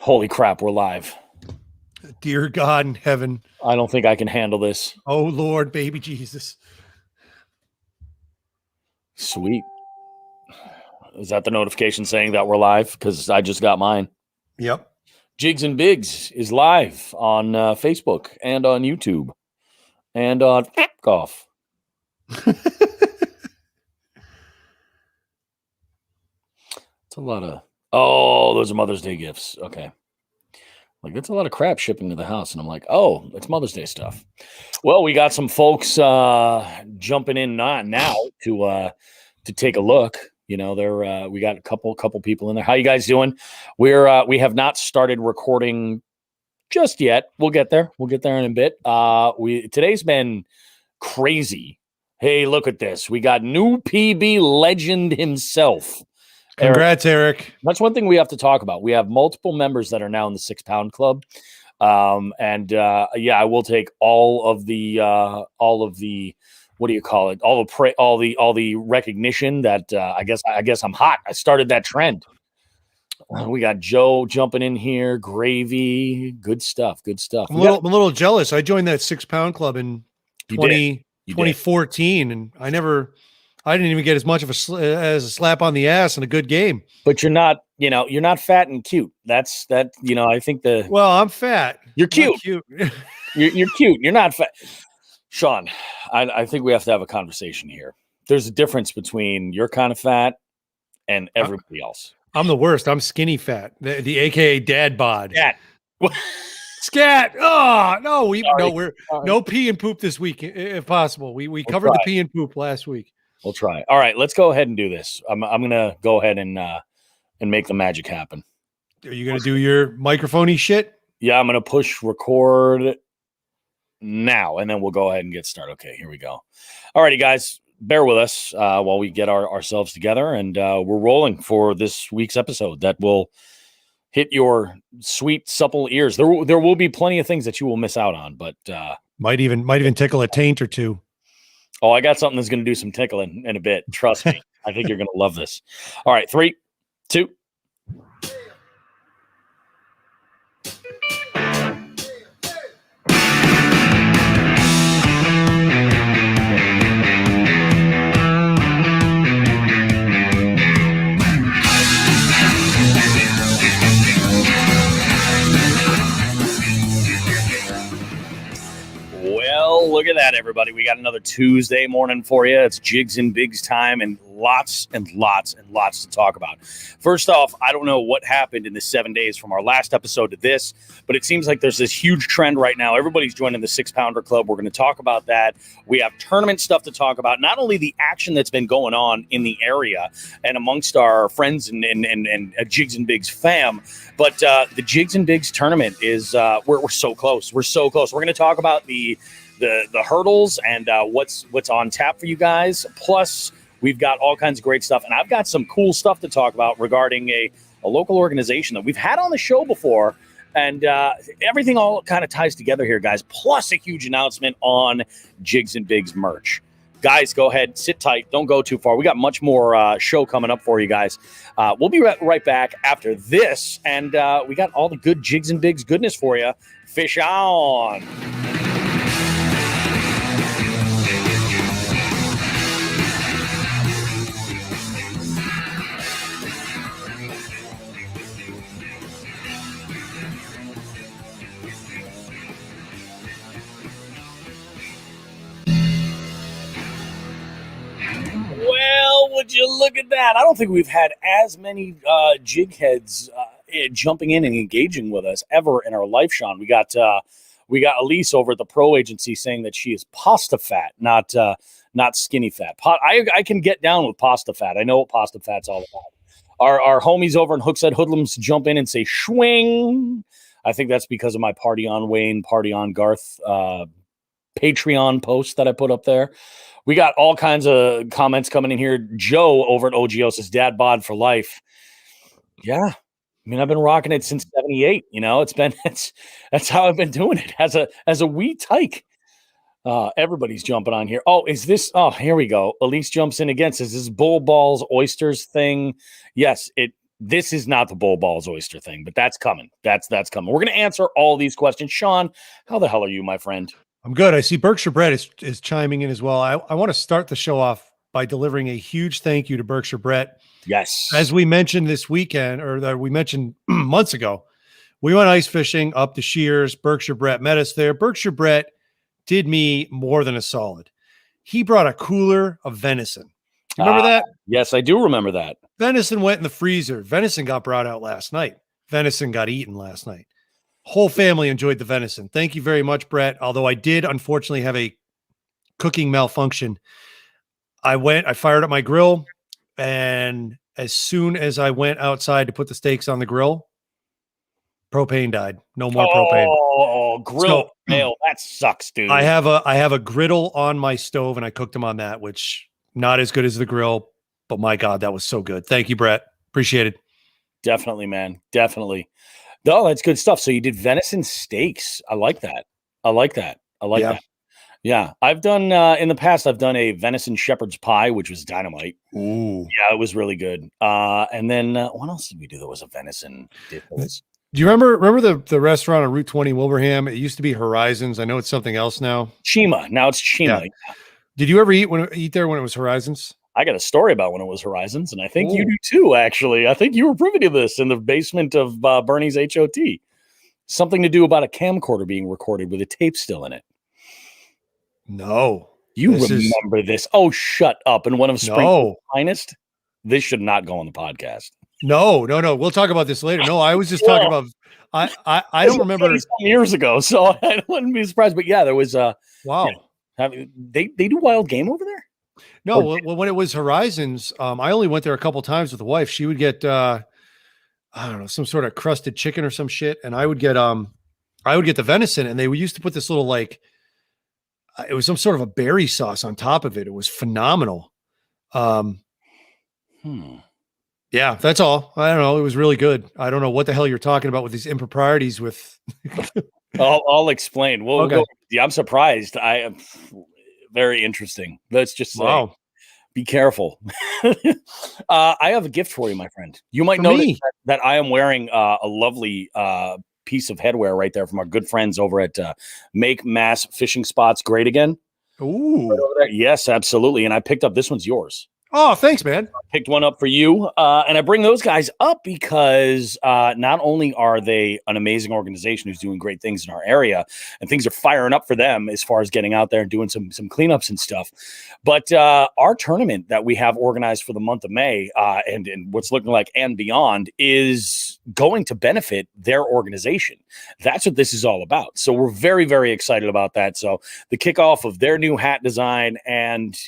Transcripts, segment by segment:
Holy crap, we're live. Dear God in heaven. I don't think I can handle this. Oh, Lord, baby Jesus. Sweet. Is that the notification saying that we're live? Because I just got mine. Yep. Jigs and Bigs is live on Facebook and on YouTube and on Golf. It's a lot of... Oh, those are Mother's Day gifts. Okay. Like, that's a lot of crap shipping to the house. And I'm like, oh, it's Mother's Day stuff. Well, we got some folks jumping in now to take a look. You know, we got a couple people in there. How you guys doing? We have not started recording just yet. We'll get there. We'll get there in a bit. Today's been crazy. Hey, look at this. We got new PB legend himself. Congrats, Eric. That's one thing we have to talk about. We have multiple members that are now in the 6 Pound Club. I will take all of the what do you call it? All the recognition that I guess I'm hot. I started that trend. We got Joe jumping in here, Gravy, good stuff. I'm a little jealous. I joined that 6 Pound Club in 2014, and I didn't even get as much of as a slap on the ass and a good game. But you're not fat and cute. I think I'm fat. You're cute. You're cute. You're not fat. Sean, I think we have to have a conversation here. There's a difference between your kind of fat and everybody else. I'm the worst. I'm skinny fat. The AKA dad bod. Scat. Oh no, no pee and poop this week if possible. We covered the pee and poop last week. We'll try. All right, let's go ahead and do this. I'm gonna go ahead and make the magic happen. Are you gonna do your microphone-y shit? Yeah, I'm gonna push record now, and then we'll go ahead and get started. Okay, here we go. All righty, guys, bear with us while we get ourselves together, and we're rolling for this week's episode that will hit your sweet, supple ears. There will be plenty of things that you will miss out on, but might even tickle a taint or two. Oh, I got something that's going to do some tickling in a bit. Trust me. I think you're going to love this. All right, 3, 2. Look at that, everybody. We got another Tuesday morning for you. It's Jigs and Bigs time and lots to talk about. First off, I don't know what happened in the 7 days from our last episode to this, but it seems like there's this huge trend right now. Everybody's joining the 6 Pounder Club. We're going to talk about that. We have tournament stuff to talk about. Not only the action that's been going on in the area and amongst our friends and Jigs and Bigs fam, but the Jigs and Bigs tournament is we're so close. We're so close. We're going to talk about the hurdles and what's on tap for you guys. Plus, we've got all kinds of great stuff. And I've got some cool stuff to talk about regarding a local organization that we've had on the show before. And everything all kind of ties together here, guys. Plus a huge announcement on Jigs and Bigs merch. Guys, go ahead, sit tight. Don't go too far. We got much more show coming up for you guys. We'll be right back after this. And we got all the good Jigs and Bigs goodness for you. Fish on. Well, would you look at that? I don't think we've had as many jig heads jumping in and engaging with us ever in our life, Sean. We got Elise over at the Pro Agency saying that she is pasta fat, not skinny fat. I can get down with pasta fat. I know what pasta fat's all about. Our homies over in Hookset Hoodlums jump in and say swing. I think that's because of my Party on Wayne, Party on Garth Patreon post that I put up there. We got all kinds of comments coming in here. Joe over at OGO says dad bod for life. Yeah. I mean, I've been rocking it since 78. You know, that's how I've been doing it as a wee tyke. Everybody's jumping on here. Oh, is this? Oh, here we go. Elise jumps in again. Says this bull balls oysters thing. Yes, This is not the bull balls oyster thing, but that's coming. That's coming. We're going to answer all these questions. Sean, how the hell are you, my friend? I'm good. I see Berkshire Brett is chiming in as well. I want to start the show off by delivering a huge thank you to Berkshire Brett. Yes. As we mentioned this weekend, or that we mentioned months ago, we went ice fishing up the Shears. Berkshire Brett met us there. Berkshire Brett did me more than a solid. He brought a cooler of venison. You remember that? Yes, I do remember that. Venison went in the freezer. Venison got brought out last night. Venison got eaten last night. Whole family enjoyed the venison. Thank you very much, Brett. Although I did unfortunately have a cooking malfunction. I fired up my grill, and as soon as I went outside to put the steaks on the grill, propane died. No more propane. Oh, grill fail. That sucks, dude. I have a griddle on my stove, and I cooked them on that, which not as good as the grill, but my God, that was so good. Thank you, Brett. Appreciate it. Definitely, man. Definitely. No, that's good stuff. So you did venison steaks. I like that. I like that. Yeah. I've done, in the past, I've done a venison shepherd's pie, which was dynamite. Ooh. Yeah, it was really good. And then what else did we do that was a venison dish? Do you remember the restaurant on Route 20 Wilbraham? It used to be Horizons. I know it's something else now. Chima. Now it's Chima. Yeah. Did you ever eat there when it was Horizons? I got a story about when it was Horizons, and I think you do too, actually. I think you were privy to this in the basement of Bernie's HOT. Something to do about a camcorder being recorded with a tape still in it. No. You remember this? Oh, shut up. And one of Springfield's finest? This should not go on the podcast. No. We'll talk about this later. No, I was just talking about I don't remember years ago, so I wouldn't be surprised. But yeah, there was wow. They do wild game over there? No, well, when it was Horizons, I only went there a couple times with the wife. She would get I don't know, some sort of crusted chicken or some shit, and I would get the venison, and they used to put this little it was some sort of a berry sauce on top of it. It was phenomenal. Yeah, that's all. I don't know. It was really good. I don't know what the hell you're talking about with these improprieties with. I'll explain. Well, okay. I'm surprised. I am very interesting. Let's just say, be careful. I have a gift for you, my friend. You might notice that I am wearing a lovely piece of headwear right there from our good friends over at Make Mass Fishing Spots Great Again. Ooh. Right over there. Yes, absolutely. And I picked up, this one's yours. Oh, thanks, man. I picked one up for you. And I bring those guys up because not only are they an amazing organization who's doing great things in our area, and things are firing up for them as far as getting out there and doing some cleanups and stuff, but our tournament that we have organized for the month of May and what's looking like and beyond is going to benefit their organization. That's what this is all about. So we're very, very excited about that. So the kickoff of their new hat design and,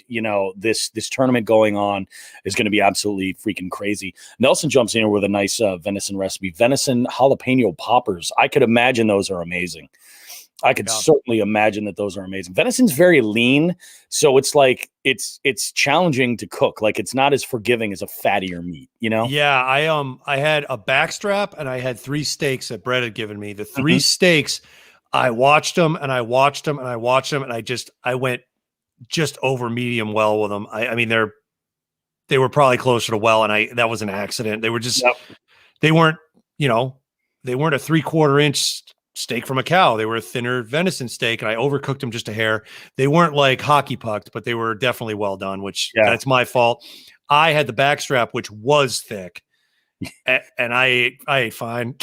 this tournament going on is going to be absolutely freaking crazy. Nelson jumps in here with a nice venison recipe, venison jalapeno poppers. I could imagine those are amazing. I could certainly imagine that those are amazing. Venison's very lean, so it's like it's challenging to cook. Like it's not as forgiving as a fattier meat, Yeah, I had a backstrap and I had 3 steaks that Brett had given me. The 3 steaks, I watched them and I watched them and I watched them, and I went just over medium well with them. I mean they were probably closer to well, and that was an accident. They were just they weren't a 3/4 inch steak from a cow. They were a thinner venison steak, and I overcooked them just a hair. They weren't like hockey pucked, but they were definitely well done, which that's my fault. I had the backstrap, which was thick, and I ate fine.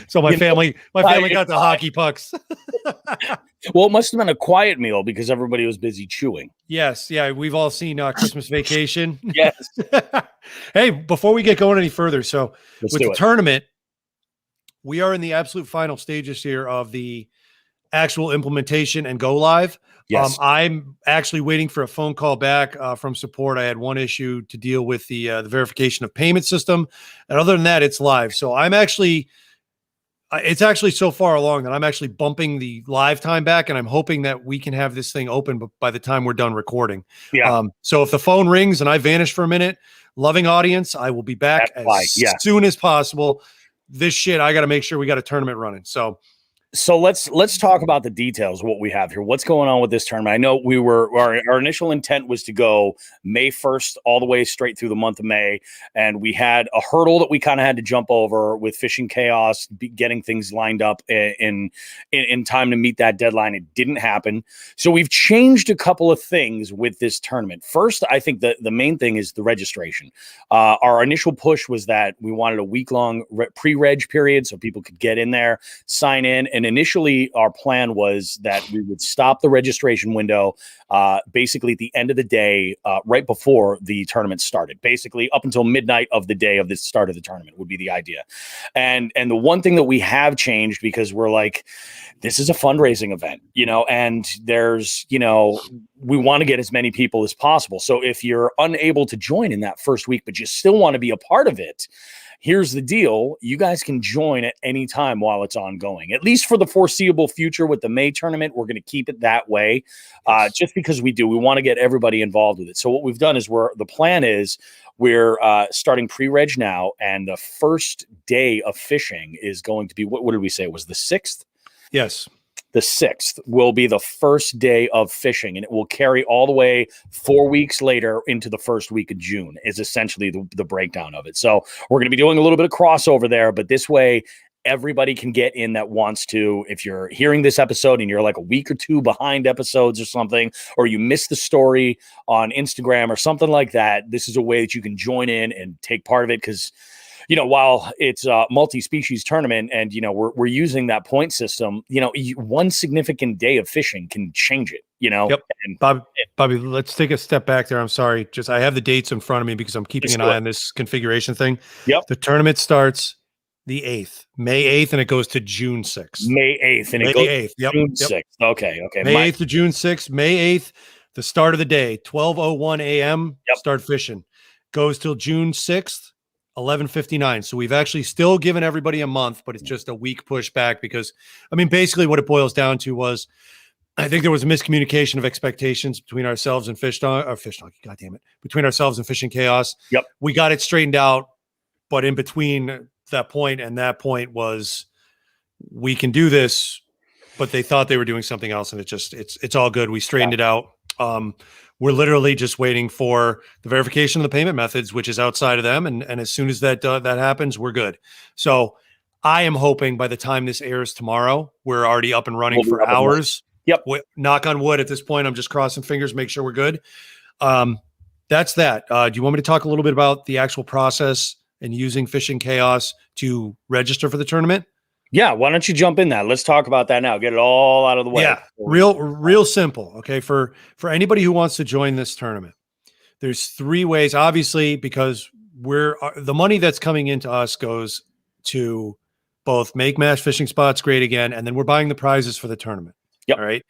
So my family got the hockey pucks. Well, it must have been a quiet meal because everybody was busy chewing. Yes. Yeah. We've all seen Christmas Vacation. Yes. Hey, before we get going any further, so with the tournament, we are in the absolute final stages here of the actual implementation and go live. Yes. I'm actually waiting for a phone call back from support. I had one issue to deal with the verification of payment system. And other than that, it's live. So it's actually so far along that I'm actually bumping the live time back, and I'm hoping that we can have this thing open by the time we're done recording. Yeah. So if the phone rings and I vanish for a minute, loving audience, I will be back as soon as possible. This shit, I got to make sure we got a tournament running. So So let's talk about the details of what we have here. What's going on with this tournament? I know our initial intent was to go May 1st all the way straight through the month of May, and we had a hurdle that we kind of had to jump over with Fishing Chaos, getting things lined up in time to meet that deadline. It didn't happen, so we've changed a couple of things with this tournament. First, I think the main thing is the registration. Our initial push was that we wanted a week-long pre-reg period so people could get in there, sign in, and initially our plan was that we would stop the registration window basically at the end of the day, right before the tournament started. Basically up until midnight of the day of the start of the tournament would be the idea. And the one thing that we have changed, because we're like, this is a fundraising event, and there's, we want to get as many people as possible. So if you're unable to join in that first week, but you still want to be a part of it, here's the deal. You guys can join at any time while it's ongoing, at least for the foreseeable future. With the May tournament, we're going to keep it that way, just because we want to get everybody involved with it. So what we've done is the plan is we're starting pre-reg now, and the first day of fishing is going to be, what did we say? It was the 6th? Yes. The 6th will be the first day of fishing, and it will carry all the way 4 weeks later into the first week of June is essentially the breakdown of it. So we're going to be doing a little bit of crossover there, but this way everybody can get in that wants to. If you're hearing this episode and you're like a week or two behind episodes or something, or you missed the story on Instagram or something like that, this is a way that you can join in and take part of it, because while it's a multi-species tournament and, we're using that point system, one significant day of fishing can change it, Yep. And Bobby, let's take a step back there. I'm sorry. I have the dates in front of me because I'm keeping an eye on this configuration thing. Yep. The tournament starts the 8th, May 8th, and it goes to June 6th. May 8th, and it goes to June 6th. Okay. May 8th to June 6th. May 8th, the start of the day, 12:01 a.m. Yep. Start fishing. Goes till June 6th. 11:59. So we've actually still given everybody a month, but it's just a week pushback because, basically what it boils down to was, I think there was a miscommunication of expectations between ourselves and God damn it, between ourselves and Fishing Chaos. Yep. We got it straightened out, but in between that point and that point was, we can do this, but they thought they were doing something else, and it's all good. We straightened it out. We're literally just waiting for the verification of the payment methods, which is outside of them. And as soon as that happens, we're good. So I am hoping by the time this airs tomorrow, we're already up and running for hours. Yep. Knock on wood at this point. I'm just crossing fingers, make sure we're good. That's that. Do you want me to talk a little bit about the actual process and using Fishing Chaos to register for the tournament? Yeah, why don't you jump in that? Let's talk about that now. Get it all out of the way. Yeah, real simple. Okay, for anybody who wants to join this tournament, there's 3 ways. Obviously, because the money that's coming into us goes to both make Mash fishing spots great again, and then we're buying the prizes for the tournament. Yep. All right.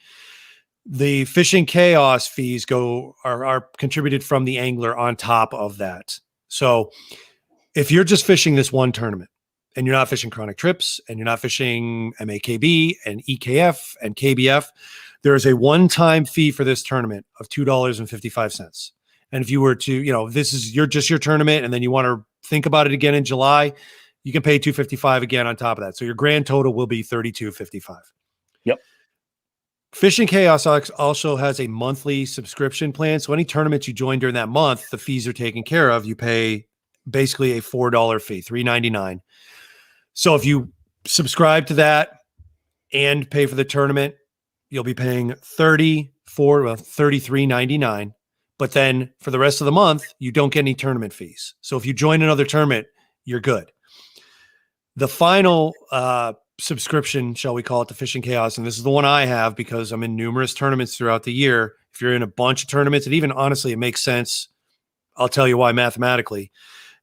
The Fishing Chaos fees are contributed from the angler on top of that. So if you're just fishing this one tournament, and you're not fishing Chronic Trips, and you're not fishing MAKB and EKF and KBF, there is a one-time fee for this tournament of $2.55. And if you were to, this is your tournament, and then you want to think about it again in July, you can pay $2.55 again on top of that. So your grand total will be $32.55. Yep. Fishing Chaos also has a monthly subscription plan. So any tournaments you join during that month, the fees are taken care of. You pay basically a $4 fee, $3.99. So if you subscribe to that and pay for the tournament, you'll be paying $33.99. But then for the rest of the month, you don't get any tournament fees. So if you join another tournament, you're good. The final subscription, shall we call it, the Fishing Chaos, and this is the one I have because I'm in numerous tournaments throughout the year. If you're in a bunch of tournaments, and even honestly, it makes sense. I'll tell you why mathematically.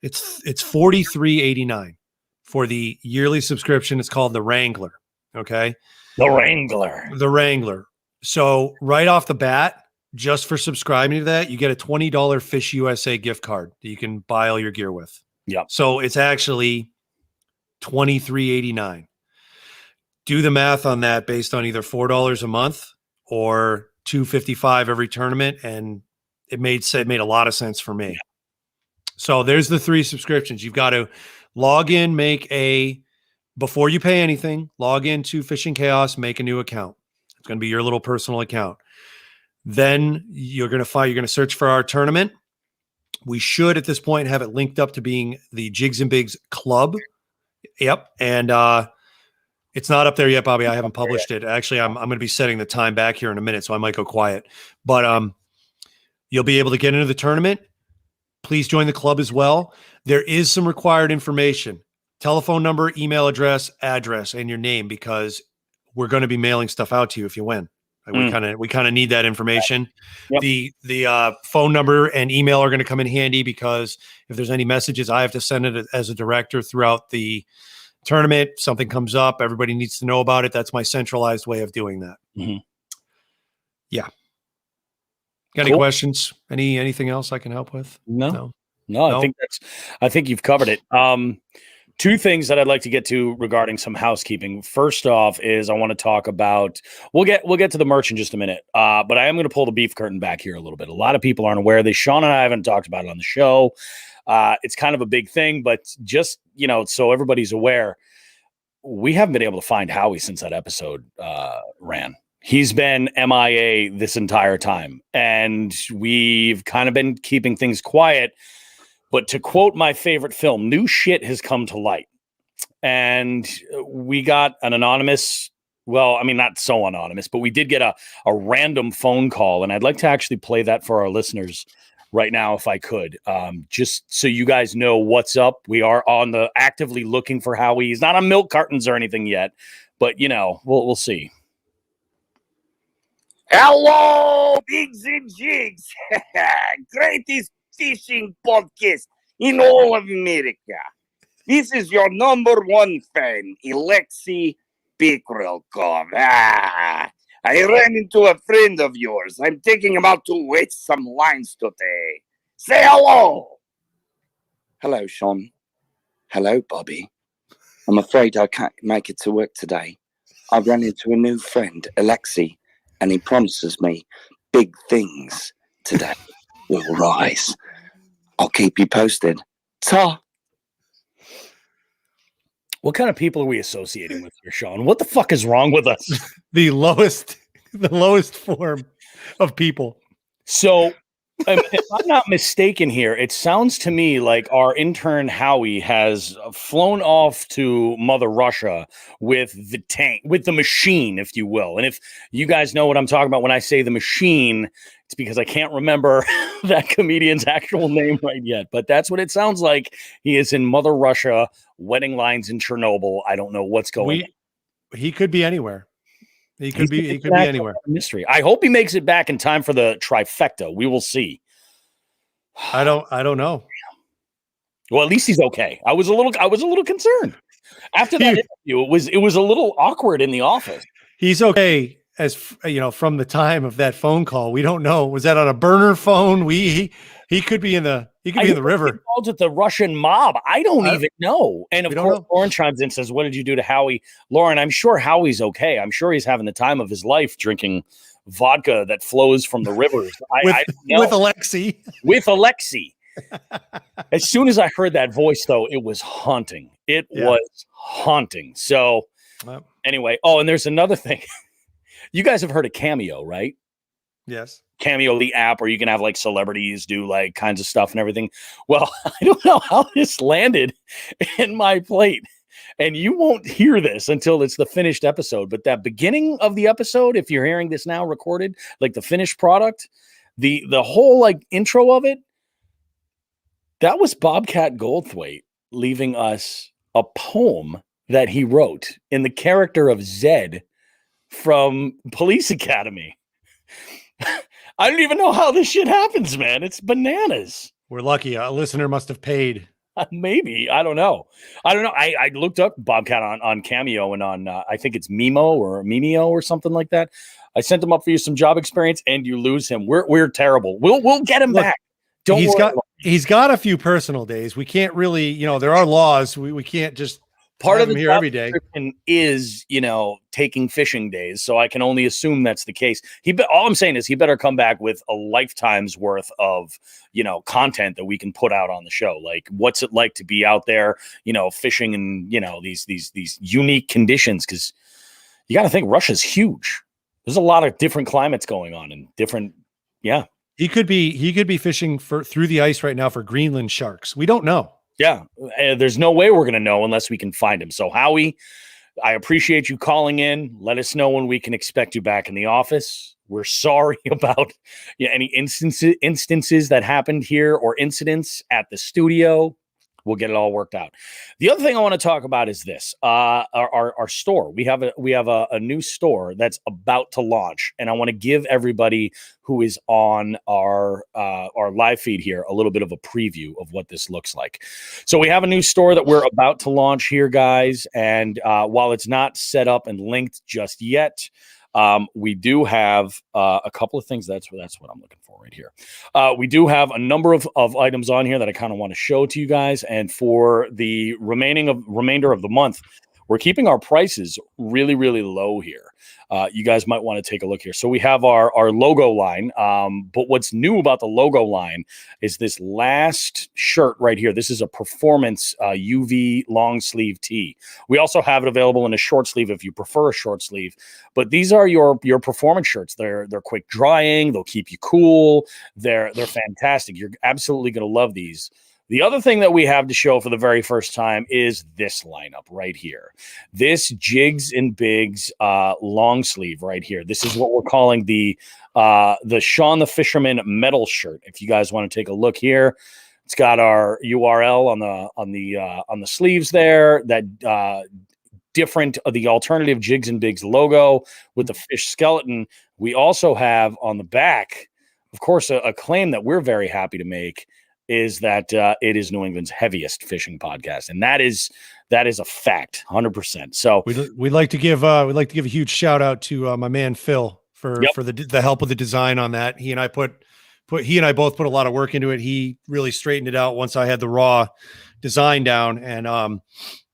It's $43.89. For the yearly subscription. It's called the Wrangler. Okay. The Wrangler. So right off the bat, just for subscribing to that, you get a $20 Fish USA gift card that you can buy all your gear with. Yeah. So it's actually $23.89. Do the math on that based on either $4 a month or $2.55 every tournament. And it made a lot of sense for me. Yeah. So there's the 3 subscriptions. You've got to log in, make a before you pay anything, log into Fishing Chaos, make a new account. It's going to be your little personal account. Then you're going to search for our tournament. We should at this point have it linked up to being the Jigs and Bigs Club. Yep. And it's not up there yet, Bobby. I haven't published it. Actually, I'm going to be setting the time back here in a minute, so I might go quiet. But you'll be able to get into the tournament. Please join the club as well. There is some required information: telephone number, email address, and your name, because we're going to be mailing stuff out to you if you win. Like we kind of need that information. Yep. The phone number and email are going to come in handy, because if there's any messages, I have to send it as a director throughout the tournament. Something comes up, everybody needs to know about it. That's my centralized way of doing that. Mm-hmm. Yeah. Got any questions? Anything else I can help with? No. I think you've covered it. Two things that I'd like to get to regarding some housekeeping. First off is I want to talk about, we'll get to the merch in just a minute, but I am going to pull the beef curtain back here a little bit. A lot of people aren't aware of this. Sean and I haven't talked about it on the show. It's kind of a big thing, but just, so everybody's aware, we haven't been able to find Howie since that episode ran. He's been MIA this entire time, and we've kind of been keeping things quiet. But to quote my favorite film, new shit has come to light. And we got an anonymous, well, I mean, not so anonymous, but we did get a random phone call. And I'd like to actually play that for our listeners right now, if I could, just so you guys know what's up. We are actively looking for Howie. He's not on milk cartons or anything yet, but, we'll see. Hello, Bigs and Jigs. Greatest fishing podcast in all of America. This is your number one fan, Alexei Pikrelkov. I ran into a friend of yours. I'm taking him out to wet some lines today. Say hello. Hello, Sean. Hello, Bobby. I'm afraid I can't make it to work today. I've run into a new friend, Alexei, and he promises me big things today will rise. I'll keep you posted. Ta. What kind of people are we associating with here, Sean? What the fuck is wrong with us? The lowest form of people. So, if I'm not mistaken here, it sounds to me like our intern Howie has flown off to Mother Russia with the tank, with the machine, if you will. And if you guys know what I'm talking about when I say the machine, it's because I can't remember that comedian's actual name right yet. But that's what it sounds like. He is in Mother Russia, wetting lines in Chernobyl. I don't know what's going on. He could be anywhere. He could be anywhere. Mystery. I hope he makes it back in time for the trifecta. We will see. I don't know. Well, at least he's okay. I was a little concerned after that interview. It was a little awkward in the office. He's okay, as from the time of that phone call. We don't know. Was that on a burner phone? He could be in the river. He called it the Russian mob. I don't even know. And of course, Lauren chimes in and says, "What did you do to Howie?" Lauren, I'm sure Howie's okay. I'm sure he's having the time of his life drinking vodka that flows from the rivers. With Alexei. With Alexei. As soon as I heard that voice, though, it was haunting. It was haunting. So anyway, and there's another thing. You guys have heard of Cameo, right? Yes. Cameo, the app where you can have like celebrities do like kinds of stuff and everything. Well, I don't know how this landed in my plate. And you won't hear this until it's the finished episode. But that beginning of the episode, if you're hearing this now recorded, like the finished product, the whole like intro of it, that was Bobcat Goldthwait leaving us a poem that he wrote in the character of Zed from Police Academy. I don't even know how this shit happens, man. It's bananas. We're lucky. A listener must have paid. Maybe. I don't know. I looked up Bobcat on Cameo and on, I think it's Mimo or something like that. I sent him up for you some job experience and you lose him. We're terrible. We'll get him back. He's got a few personal days. We can't really, there are laws. We can't just Part have of him the here job every day. description is, taking fishing days. So I can only assume that's the case. All I'm saying is he better come back with a lifetime's worth of, content that we can put out on the show. Like, what's it like to be out there, fishing in, these unique conditions? Because you got to think Russia's huge. There's a lot of different climates going on and different. Yeah. He could be fishing through the ice right now for Greenland sharks. We don't know. Yeah. There's no way we're going to know unless we can find him. So Howie, I appreciate you calling in. Let us know when we can expect you back in the office. We're sorry about any instances that happened here or incidents at the studio. We'll get it all worked out. The other thing I want to talk about is this: our store. We have a new store that's about to launch, and I want to give everybody who is on our live feed here a little bit of a preview of what this looks like. So we have a new store that we're about to launch here, guys. And while it's not set up and linked just yet, we do have a couple of things. That's what I'm looking for right here. We do have a number of items on here that I kind of want to show to you guys. And for the remainder of the month, we're keeping our prices really, really low here. You guys might want to take a look here. So we have our logo line. But what's new about the logo line is this last shirt right here. This is a performance UV long sleeve tee. We also have it available in a short sleeve if you prefer a short sleeve. But these are your performance shirts. They're quick drying. They'll keep you cool. They're fantastic. You're absolutely going to love these. The other thing that we have to show for the very first time is this lineup right here. This Jigs and Bigs long sleeve right here. This is what we're calling the Sean the Fisherman metal shirt. If you guys want to take a look here, it's got our URL on the sleeves there. That different the alternative Jigs and Bigs logo with the fish skeleton. We also have on the back, of course, a claim that we're very happy to make is that it is New England's heaviest fishing podcast, and that is a fact, 100%. So we'd like to give a huge shout out to my man Phil for the help with the design on that. He and I both put a lot of work into it. He really straightened it out once I had the raw design down, and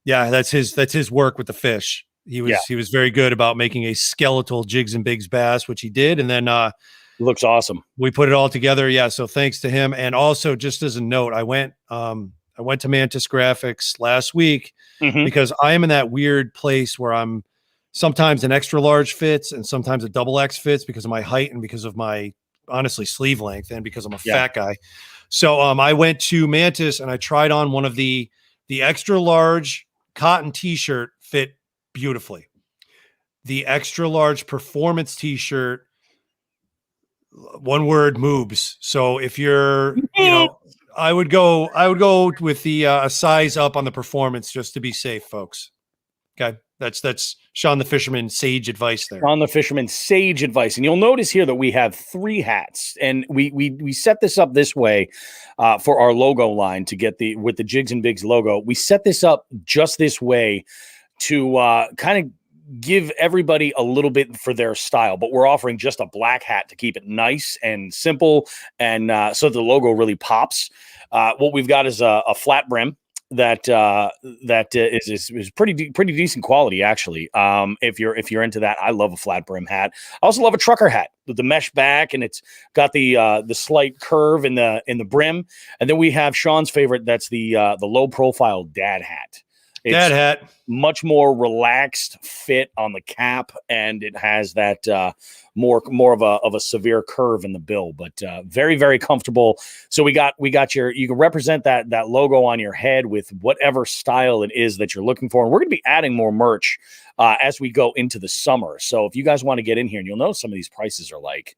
that's his work with the fish. He was very good about making a skeletal Jigs and Bigs bass, which he did, and then looks awesome. We put it all together. Yeah. So thanks to him. And also, just as a note, I went to Mantis Graphics last week because I am in that weird place where I'm sometimes an extra large fits and sometimes a double X fits because of my height and because of my honestly sleeve length and because I'm a fat guy. So I went to Mantis and I tried on one of the extra large cotton t-shirt fit beautifully. The extra large performance t-shirt, one word, moobs. So if you're, I would go with the size up on the performance just to be safe, folks. Okay. That's Sean the Fisherman sage advice there. Sean the Fisherman sage advice. And you'll notice here that we have 3 hats, and we set this up this way for our logo line to get with the Jigs and Bigs logo. We set this up just this way to kind of give everybody a little bit for their style, but we're offering just a black hat to keep it nice and simple, and so the logo really pops. What we've got is a flat brim that is pretty decent quality, actually. If you're into that, I love a flat brim hat. I also love a trucker hat with the mesh back, and it's got the slight curve in the brim. And then we have Sean's favorite. That's the low profile dad hat. Dad hat. Much more relaxed fit on the cap, and it has that more of a severe curve in the bill, but very, very comfortable. So we got you can represent that logo on your head with whatever style it is that you're looking for. And we're going to be adding more merch as we go into the summer. So if you guys want to get in here, and you'll know some of these prices are like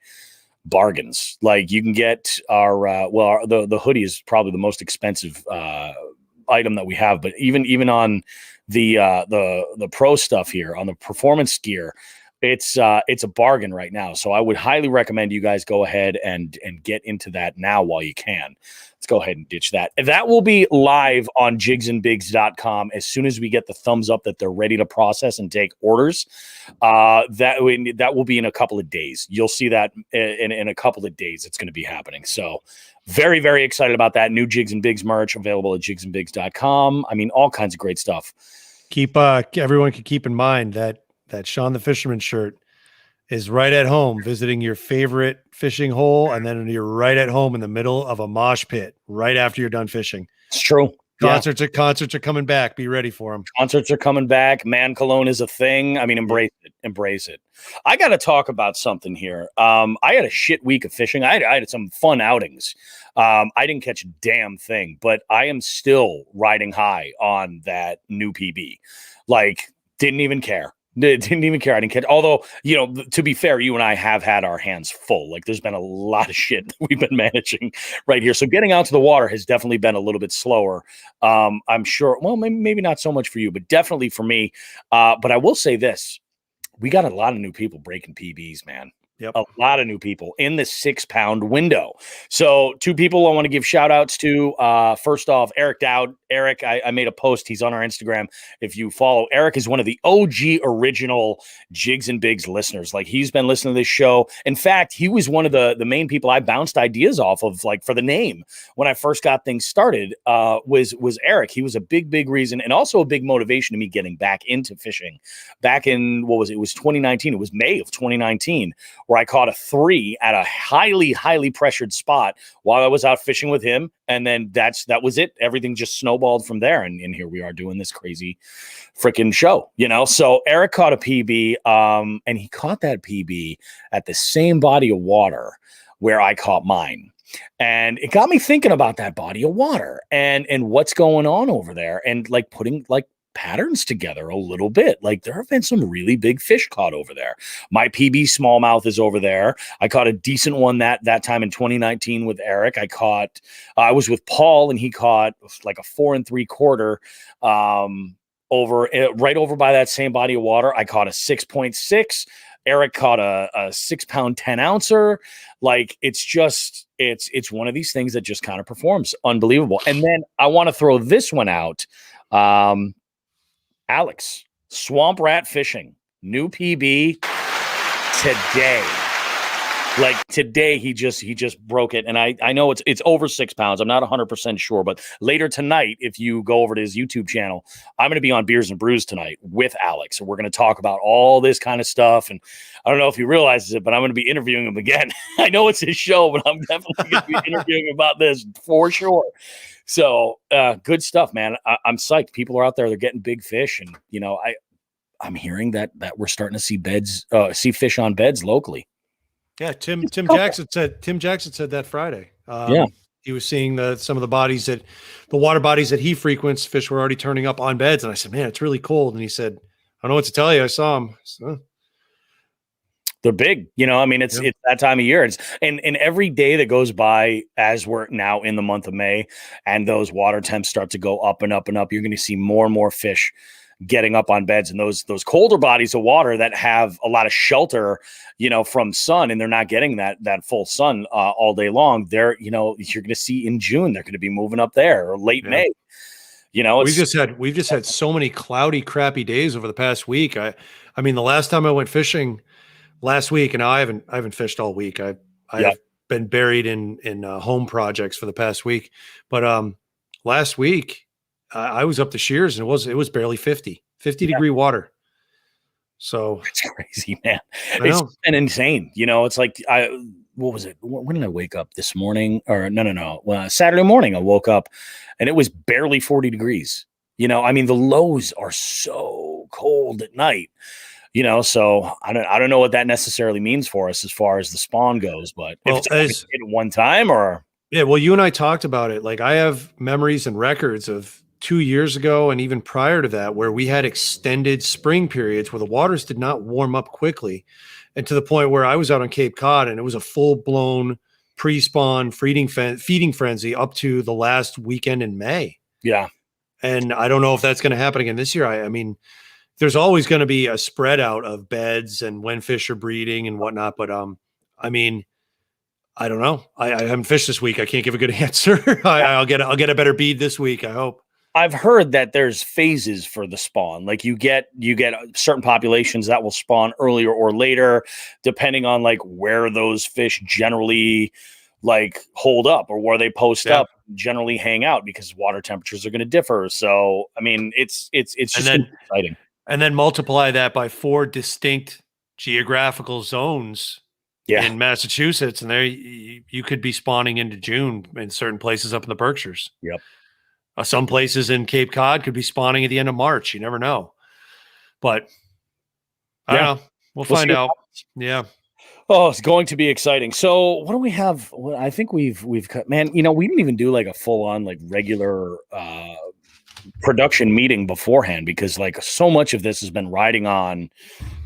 bargains. Like you can get the hoodie is probably the most expensive item that we have, but even on the pro stuff here, on the performance gear, it's a bargain right now. So I would highly recommend you guys go ahead and get into that now while you can. Let's go ahead and ditch that. That will be live on jigsandbigs.com as soon as we get the thumbs up that they're ready to process and take orders. That will be in a couple of days. You'll see that in a couple of days. It's going to be happening. So very, very excited about that. New Jigs and Bigs merch available at jigsandbigs.com. I mean, all kinds of great stuff. Keep everyone can keep in mind that Sean the Fisherman shirt is right at home visiting your favorite fishing hole, and then you're right at home in the middle of a mosh pit right after you're done fishing. It's true. Concerts are coming back. Be ready for them. Concerts are coming back. Man cologne is a thing. I mean, embrace it. Embrace it. I got to talk about something here. I had a shit week of fishing. I had some fun outings. I didn't catch a damn thing, but I am still riding high on that new PB. Like, didn't even care. Didn't even care. I didn't catch. Although, to be fair, you and I have had our hands full. Like, there's been a lot of shit that we've been managing right here. So getting out to the water has definitely been a little bit slower. I'm sure. Well, maybe not so much for you, but definitely for me. But I will say this: we got a lot of new people breaking PBs, man. Yep. A lot of new people in the 6-pound window. So 2 people I want to give shout outs to. First off, Eric Dowd. Eric, I made a post. He's on our Instagram. If you follow, Eric is one of the OG original Jigs and Bigs listeners. Like, he's been listening to this show. In fact, he was one of the main people I bounced ideas off of, like, for the name when I first got things started, was Eric. He was a big reason and also a big motivation to me getting back into fishing. Back in, what was it? It was 2019. It was May of 2019. Where I caught a 3 at a highly pressured spot while I was out fishing with him. And then that was it. Everything just snowballed from there. And here we are doing this crazy freaking show, So Eric caught a PB, and he caught that PB at the same body of water where I caught mine. And it got me thinking about that body of water and what's going on over there, and like putting like patterns together a little bit. Like, there have been some really big fish caught over there. My PB smallmouth is over there. I caught a decent one that time in 2019 with Eric. I was with Paul, and he caught like a 4 3/4 right over by that same body of water. I caught a 6.6. Eric caught a 6-pound 10-ouncer. Like, it's one of these things that just kind of performs unbelievable. And then I want to throw this one out. Alex, swamp rat fishing, new PB today. Like, today he just broke it, and I know it's over 6 pounds. I'm not 100% sure, but later tonight, if you go over to his YouTube channel, I'm going to be on Beers and Brews tonight with Alex, and we're going to talk about all this kind of stuff. And I don't know if he realizes it, but I'm going to be interviewing him again. I know it's his show, but I'm definitely going to be interviewing him about this for sure. So good stuff, man. I'm psyched. People are out there; they're getting big fish, and I'm hearing that we're starting to see fish on beds locally. Yeah, Tim Jackson said that Friday. He was seeing some of the water bodies that he frequents. Fish were already turning up on beds, and I said, "Man, it's really cold." And he said, "I don't know what to tell you. I saw them." So, they're big, it's that time of year. And every day that goes by, as we're now in the month of May, and those water temps start to go up and up and up, you're going to see more and more fish getting up on beds, and those colder bodies of water that have a lot of shelter, from sun, and they're not getting that full sun all day long. You're going to see in June, they're going to be moving up there, or late May. We've just had so many cloudy, crappy days over the past week. I mean, the last time I went fishing last week, and I haven't fished all week. I've been buried in home projects for the past week, but last week I was up to Shears, and it was barely 50 degree water. So it's crazy, man. It's been insane. It's like, what was it? When did I wake up this morning? Or no. Well, Saturday morning I woke up and it was barely 40 degrees. The lows are so cold at night. So I don't know what that necessarily means for us as far as the spawn goes, but if it's hit at one time, or well, you and I talked about it. Like, I have memories and records of 2 years ago, and even prior to that, where we had extended spring periods where the waters did not warm up quickly, and to the point where I was out on Cape Cod, and it was a full-blown pre-spawn feeding frenzy up to the last weekend in May. Yeah, and I don't know if that's going to happen again this year. I mean, there's always going to be a spread out of beds and when fish are breeding and whatnot. But I mean, I don't know. I haven't fished this week. I can't give a good answer. I'll get a better bead this week, I hope. I've heard that there's phases for the spawn. Like, you get certain populations that will spawn earlier or later, depending on like where those fish generally like hold up or where they post up. generally hang out because water temperatures are going to differ. So, I mean, it's just gonna be exciting. And then multiply that by 4 distinct geographical zones in Massachusetts, and there you could be spawning into June in certain places up in the Berkshires. Yep. Some places in Cape Cod could be spawning at the end of March. You never know. But I don't know. We'll find out. Yeah. Oh, it's going to be exciting. So what do we have? Well, I think we've cut, man, we didn't even do like a full on like regular production meeting beforehand because like so much of this has been riding on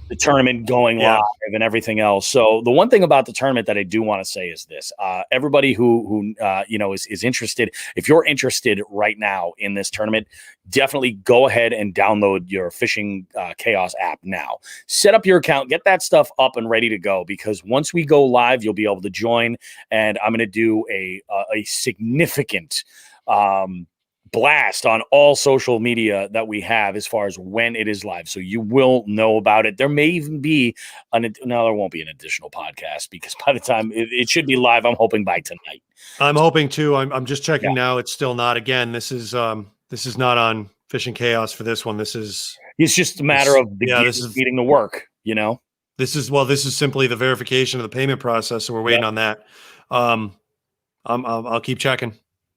the tournament going live and everything else. So the one thing about the tournament that I do want to say is this: everybody who is interested, if you're interested right now in this tournament, definitely go ahead and download your Fishing Chaos app now. Set up your account, get that stuff up and ready to go, because once we go live, you'll be able to join, and I'm going to do a significant blast on all social media that we have as far as when it is live, so you will know about it. There may even be there won't be an additional podcast, because by the time it should be live, I'm hoping by tonight. I'm hoping to. I'm just checking now. It's still not. Again, this is not on Fishing Chaos for this one. It's just a matter of this is needing to work. This is simply the verification of the payment process, so we're waiting on that. I'll keep checking.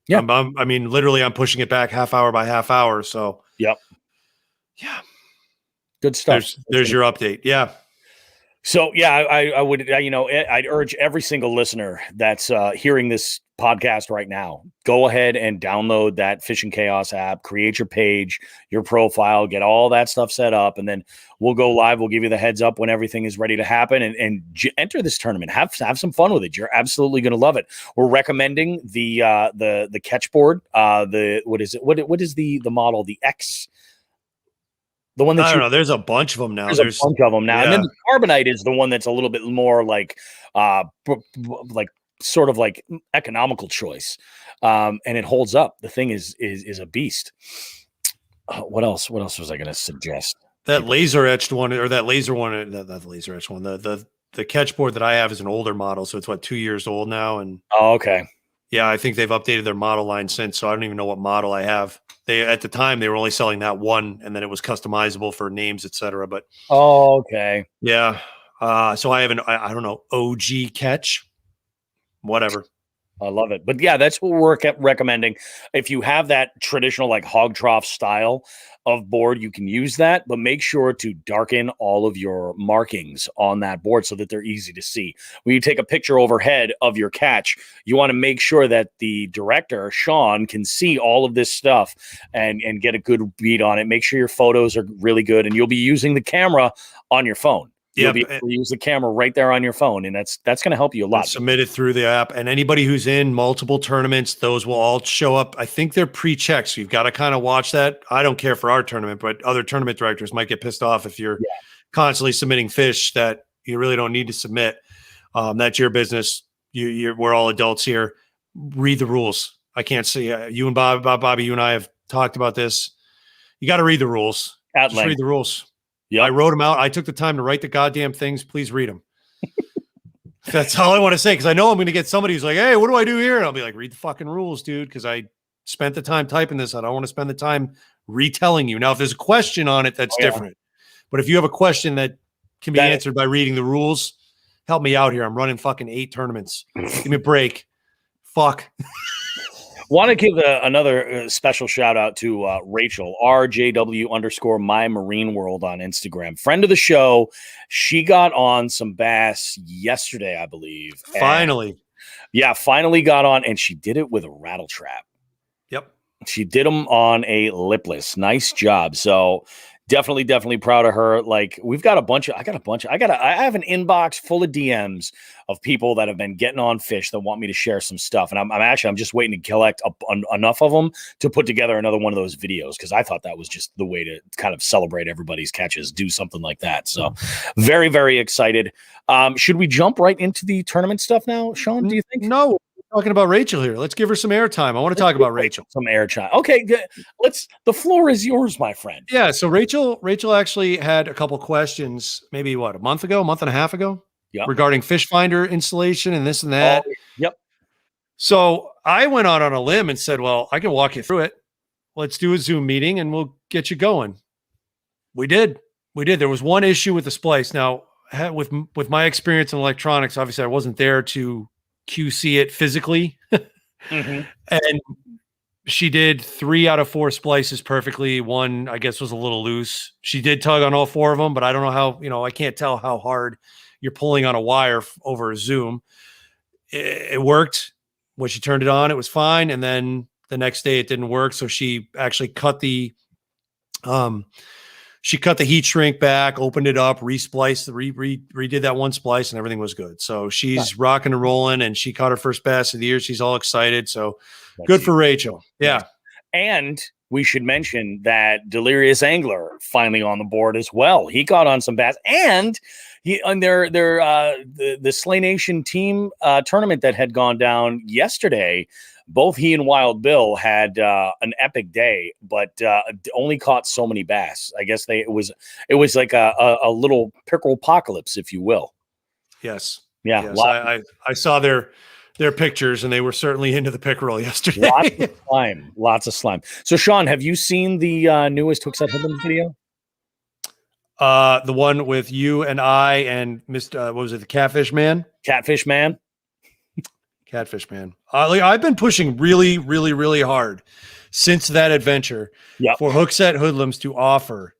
Yeah, I mean, literally, I'm pushing it back half hour by half hour. So, yep, yeah, good stuff. There's your update. Yeah. So, yeah, I would, I'd urge every single listener that's hearing this podcast right now, go ahead and download that Fishing Chaos app, create your page, your profile, get all that stuff set up, and then we'll go live. We'll give you the heads up when everything is ready to happen, and enter this tournament. Have some fun with it. You're absolutely going to love it. We're recommending the catch board. What is it? What is the model? The X. The one that I don't know. There's a bunch of them now. There's a bunch of them now, and then the Carbonite is the one that's a little bit more like sort of like economical choice, and it holds up. The thing is a beast. What else was I going to suggest? That laser etched one, or that laser one, not the laser etched one. The catch board that I have is an older model, so it's 2 years old now. And okay, yeah, I think they've updated their model line since, so I don't even know what model I have. At the time they were only selling that one, and then it was customizable for names, etc. But okay, yeah. So I have I don't know, OG catch. Whatever. I love it. But yeah, that's what we're recommending. If you have that traditional like hog trough style of board, you can use that, but make sure to darken all of your markings on that board so that they're easy to see. When you take a picture overhead of your catch, you want to make sure that the director, Sean, can see all of this stuff and get a good beat on it. Make sure your photos are really good, and you'll be using the camera on your phone. You'll be able to use the camera right there on your phone, and that's going to help you a lot. Submit it through the app, and anybody who's in multiple tournaments, those will all show up. I think they're pre-checked, so you've got to kind of watch that. I don't care for our tournament, but other tournament directors might get pissed off if you're constantly submitting fish that you really don't need to submit. That's your business. We're all adults here. Read the rules. I can't see you and Bobby. You and I have talked about this. You got to read the rules. Just read the rules. Yeah, I wrote them out. I took the time to write the goddamn things. Please read them. That's all I want to say, because I know I'm going to get somebody who's like, hey, what do I do here? And I'll be like, read the fucking rules, dude, because I spent the time typing this. I don't want to spend the time retelling you. Now, if there's a question on it, that's different. But if you have a question that can be answered by reading the rules, help me out here. I'm running fucking 8 tournaments. Give me a break. Fuck. Want to give another special shout out to Rachel, RJW_My Marine World on Instagram. Friend of the show. She got on some bass yesterday, I believe. Finally. Finally got on, and she did it with a rattle trap. Yep. She did them on a lipless. Nice job. So definitely proud of her. Like, I have an inbox full of DMs of people that have been getting on fish that want me to share some stuff. And I'm just waiting to collect enough of them to put together another one of those videos, because I thought that was just the way to kind of celebrate everybody's catches, do something like that. So very, very excited. Should we jump right into the tournament stuff now, Sean? Do you think? No. Talking about Rachel here. Let's give her some airtime. I want to talk about Rachel. Some airtime. Okay, good. The floor is yours, my friend. Yeah. So Rachel actually had a couple questions, maybe a month and a half ago, regarding fish finder installation and this and that. Yep. So I went out on a limb and said, well, I can walk you through it. Let's do a Zoom meeting and we'll get you going. We did. There was one issue with the splice. Now, with my experience in electronics, obviously I wasn't there to QC it physically. Mm-hmm. And she did 3 out of 4 splices perfectly. One, I guess, was a little loose. She did tug on all 4 of them, but I don't know how, I can't tell how hard you're pulling on a wire over a Zoom. It worked. When she turned it on, it was fine. And then the next day it didn't work. So she actually cut the heat shrink back, opened it up, respliced, redid that one splice, and everything was good. So she's rocking and rolling, and she caught her first bass of the year. She's all excited. So good for Rachel. Yeah. And we should mention that Delirious Angler finally on the board as well. He caught on some bass, and he on the Slay Nation team tournament that had gone down yesterday. Both he and Wild Bill had an epic day, but only caught so many bass. I guess it was like a little pickerel apocalypse, if you will. Yes. Yeah. Yes. I saw their pictures, and they were certainly into the pickerel yesterday. Lots of slime. So, Sean, have you seen the newest Hooks at Hoodlums video? The one with you and I and Mr. What was it? The Catfish Man? Catfish Man. Catfish Man. I've been pushing really, really, really hard since that adventure for Hooks at Hoodlums to offer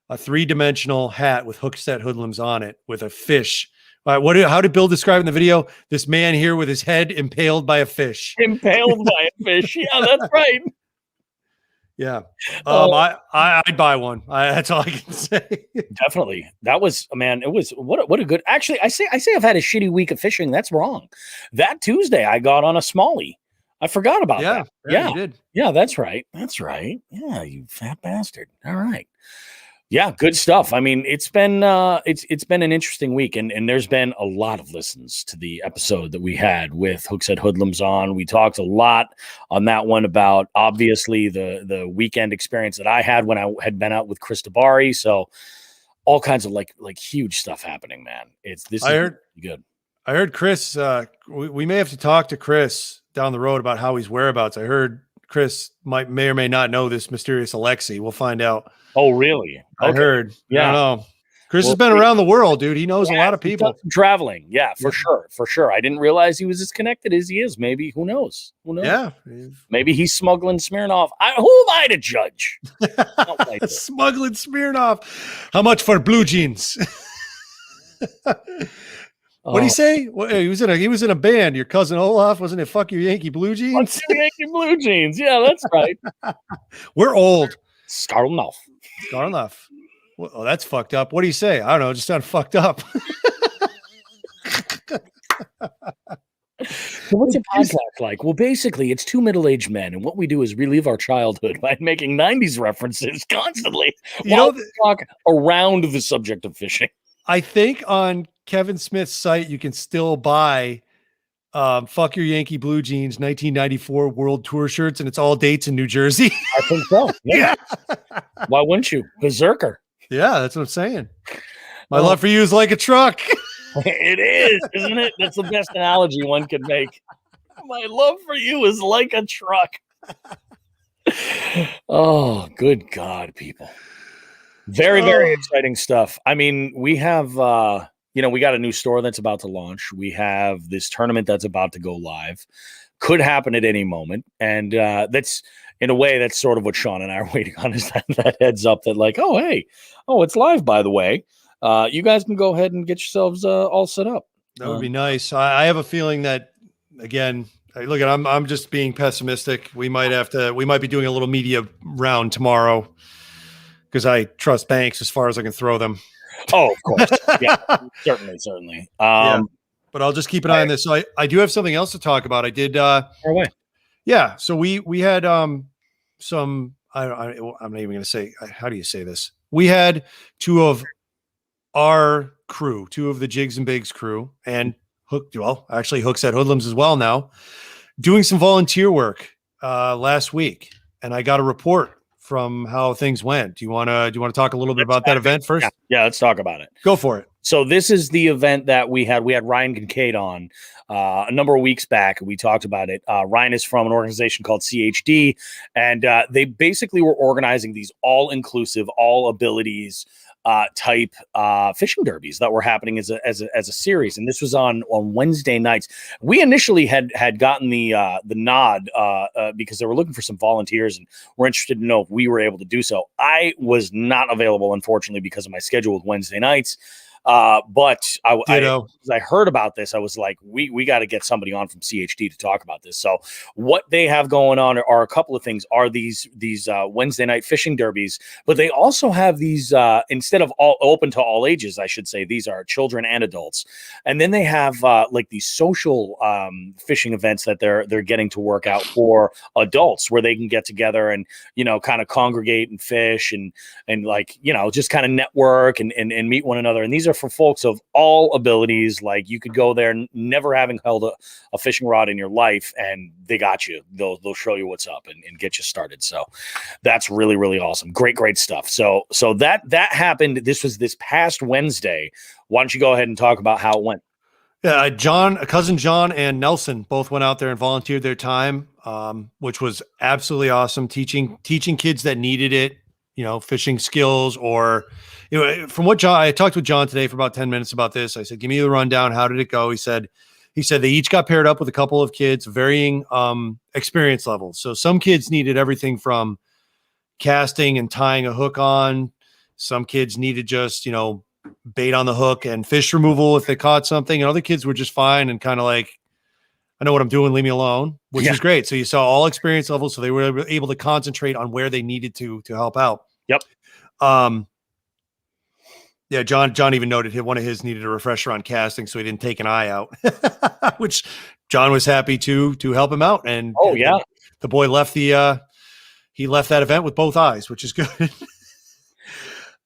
a 3-dimensional hat with Hooks at Hoodlums on it with a fish. How did Bill describe in the video? This man here with his head impaled by a fish. Impaled by a fish. Yeah, that's right. Yeah. I'd buy one. That's all I can say. Definitely. That was, man, it was what a good, actually, I say I've had a shitty week of fishing. That's wrong. That Tuesday I got on a smallie. I forgot about that. Yeah, you did. Yeah, that's right. Yeah, you fat bastard. All right. Yeah, good stuff. I mean, it's been an interesting week, and there's been a lot of listens to the episode that we had with Hooks at Hoodlums on. We talked a lot on that one about obviously the weekend experience that I had when I had been out with Chris Tabari. So all kinds of like huge stuff happening, man. I heard good. I heard Chris. We may have to talk to Chris down the road about how his whereabouts. I heard Chris may or may not know this mysterious Alexi. We'll find out. Oh, really? I heard. Yeah. I don't know. Chris has been around the world, dude. He knows a lot of people. Traveling. Yeah, for sure. I didn't realize he was as connected as he is. Maybe. Who knows? Yeah. Maybe he's smuggling Smirnoff. Who am I to judge? Smuggling Smirnoff. How much for blue jeans? What did he say? Well, he was in a band. Your cousin Olaf, wasn't it? Fuck your Yankee blue jeans. Fuck your Yankee blue jeans. Yeah, that's right. We're old. Scar enough. Oh, that's fucked up. What do you say? I don't know. It just sound fucked up. So what's your podcast like? Well, basically, it's 2 middle-aged men, and what we do is relive our childhood by making 90s references constantly while we talk around the subject of fishing. I think on Kevin Smith's site, you can still buy Fuck Your Yankee Blue Jeans 1994 World Tour shirts, and it's all dates in New Jersey. I think so. Yeah. Why wouldn't you? Berserker. Yeah, that's what I'm saying. My love for you is like a truck. It is, isn't it? That's the best analogy one could make. My love for you is like a truck. Oh, good God, people. Very, very exciting stuff. I mean, we have, we got a new store that's about to launch. We have this tournament that's about to go live. Could happen at any moment. And that's, in a way, that's sort of what Sean and I are waiting on, is that heads up that like, it's live, by the way. You guys can go ahead and get yourselves all set up. That would be nice. I have a feeling that, again, look, I'm just being pessimistic. We might be doing a little media round tomorrow because I trust banks as far as I can throw them. Oh, of course. Yeah, certainly. But I'll just keep an eye on this. So I do have something else to talk about. I did. Yeah. So we had some. I'm not even going to say. How do you say this? We had 2 of our crew, 2 of the Jigs and Bigs crew, and Hooks at Hoodlums as well now, doing some volunteer work last week, and I got a report from how things went. Do you want to talk a little bit about that event first? Yeah, let's talk about it. Go for it. So this is the event that we had. We had Ryan Kincaid on a number of weeks back. We talked about it. Ryan is from an organization called CHD, and they basically were organizing these all-inclusive, all abilities type fishing derbies that were happening as a series. And this was on Wednesday nights. We initially had gotten the nod because they were looking for some volunteers and were interested to know if we were able to do so. I was not available, unfortunately, because of my schedule with Wednesday nights. But I heard about this. I was like, we got to get somebody on from CHD to talk about this. So what they have going on are a couple of things. Are these Wednesday night fishing derbies, but they also have these instead of all open to all ages, I should say, these are children and adults. And then they have like these social fishing events that they're getting to work out for adults, where they can get together and kind of congregate and fish and like just kind of network and meet one another. And these are for folks of all abilities. Like, you could go there never having held a fishing rod in your life, and they got you. They'll show you what's up and get you started. So that's really, really awesome. Great stuff. So that happened. This was this past Wednesday. Why don't you go ahead and talk about how it went? Yeah, cousin John and Nelson both went out there and volunteered their time, which was absolutely awesome. Teaching kids that needed it, fishing skills, or from what I talked with John today for about 10 minutes about this. I said, give me the rundown. How did it go? He said they each got paired up with a couple of kids, varying experience levels. So some kids needed everything from casting and tying a hook on. Some kids needed just, bait on the hook and fish removal if they caught something. And other kids were just fine and kind of like, I know what I'm doing, leave me alone, which is great. So you saw all experience levels. So they were able to concentrate on where they needed to help out. Yep. Yeah, John even noted one of his needed a refresher on casting, so he didn't take an eye out, which John was happy to help him out. And the boy left he left that event with both eyes, which is good.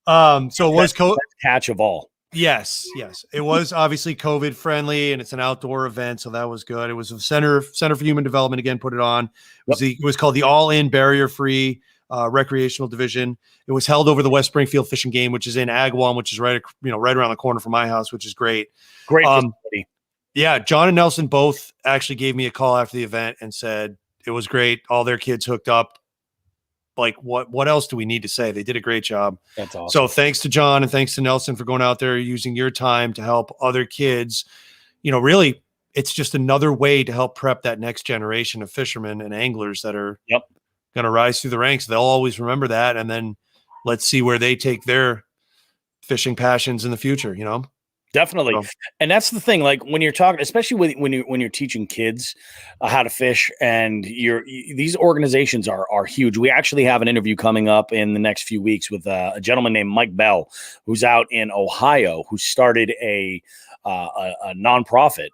So it was catch of all. Yes. It was obviously COVID friendly, and it's an outdoor event, so that was good. It was a Center for Human Development again put it on. It was called the All In Barrier Free Recreational Division. It was held over the West Springfield Fishing Game, which is in Agawam, which is right around the corner from my house, which is great. Great facility. Yeah, John and Nelson both actually gave me a call after the event and said it was great. All their kids hooked up. Like, what else do we need to say? They did a great job. That's awesome. So thanks to John and thanks to Nelson for going out there, using your time to help other kids. Really, it's just another way to help prep that next generation of fishermen and anglers that are going to rise through the ranks. They'll always remember that. And then let's see where they take their fishing passions in the future, Definitely. So, and that's the thing, like when you're talking, especially when you're teaching kids how to fish, and these organizations are huge. We actually have an interview coming up in the next few weeks with a gentleman named Mike Bell, who's out in Ohio, who started a nonprofit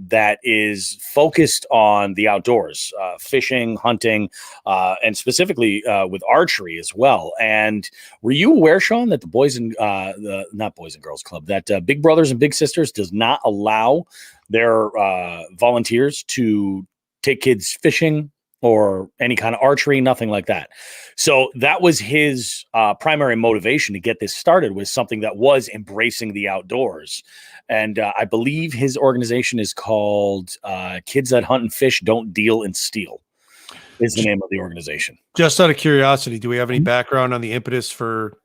that is focused on the outdoors, fishing, hunting, and specifically with archery as well. And were you aware, Sean, that the Boys and not Boys and Girls Club, that Big Brothers and Big Sisters does not allow their volunteers to take kids fishing or any kind of archery, nothing like that. So that was his primary motivation to get this started, was something that was embracing the outdoors. And I believe his organization is called Kids That Hunt and Fish Don't Deal and Steal is the name of the organization. Just out of curiosity, do we have any background on the impetus for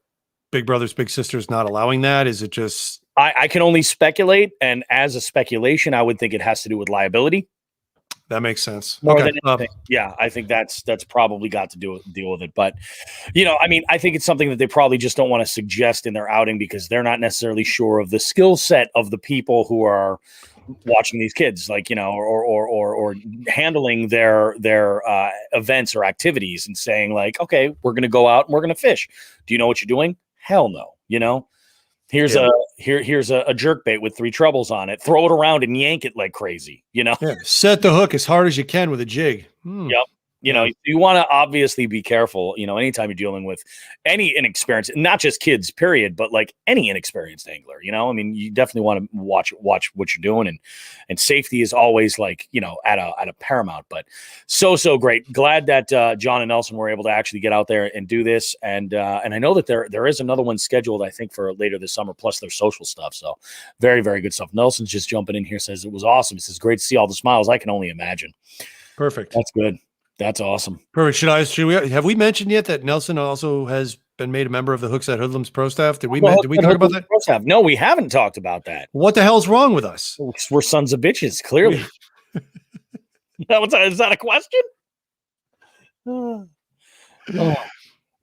Big Brothers, Big Sisters not allowing that? Is it just... I can only speculate. And as a speculation, I would think it has to do with liability. That makes sense. More than anything. Yeah, I think that's probably got to deal with it. But, I think it's something that they probably just don't want to suggest in their outing, because they're not necessarily sure of the skill set of the people who are watching these kids, like, or handling their events or activities and saying like, okay, we're going to go out and we're going to fish. Do you know what you're doing? Hell no. Here's a jerk bait with 3 trebles on it. Throw it around and yank it like crazy, Yeah. Set the hook as hard as you can with a jig. Yep. You know, you want to obviously be careful, you know, anytime you're dealing with any inexperienced, not just kids, period, but like any inexperienced angler, you know, I mean, you definitely want to watch what you're doing, and safety is always like, you know, at a paramount, but so great. Glad that John and Nelson were able to actually get out there and do this. And I know that there is another one scheduled, I think, for later this summer, plus their social stuff. So very, very good stuff. Nelson's just jumping in here, says it was awesome. He says, great to see all the smiles. I can only imagine. Perfect. That's good. That's awesome. Perfect. Have we mentioned yet that Nelson also has been made a member of the Hooks at Hoodlums pro staff? Did we talk about that? Pro staff? No, we haven't talked about that. What the hell's wrong with us? We're sons of bitches, clearly. Is that a question? Oh.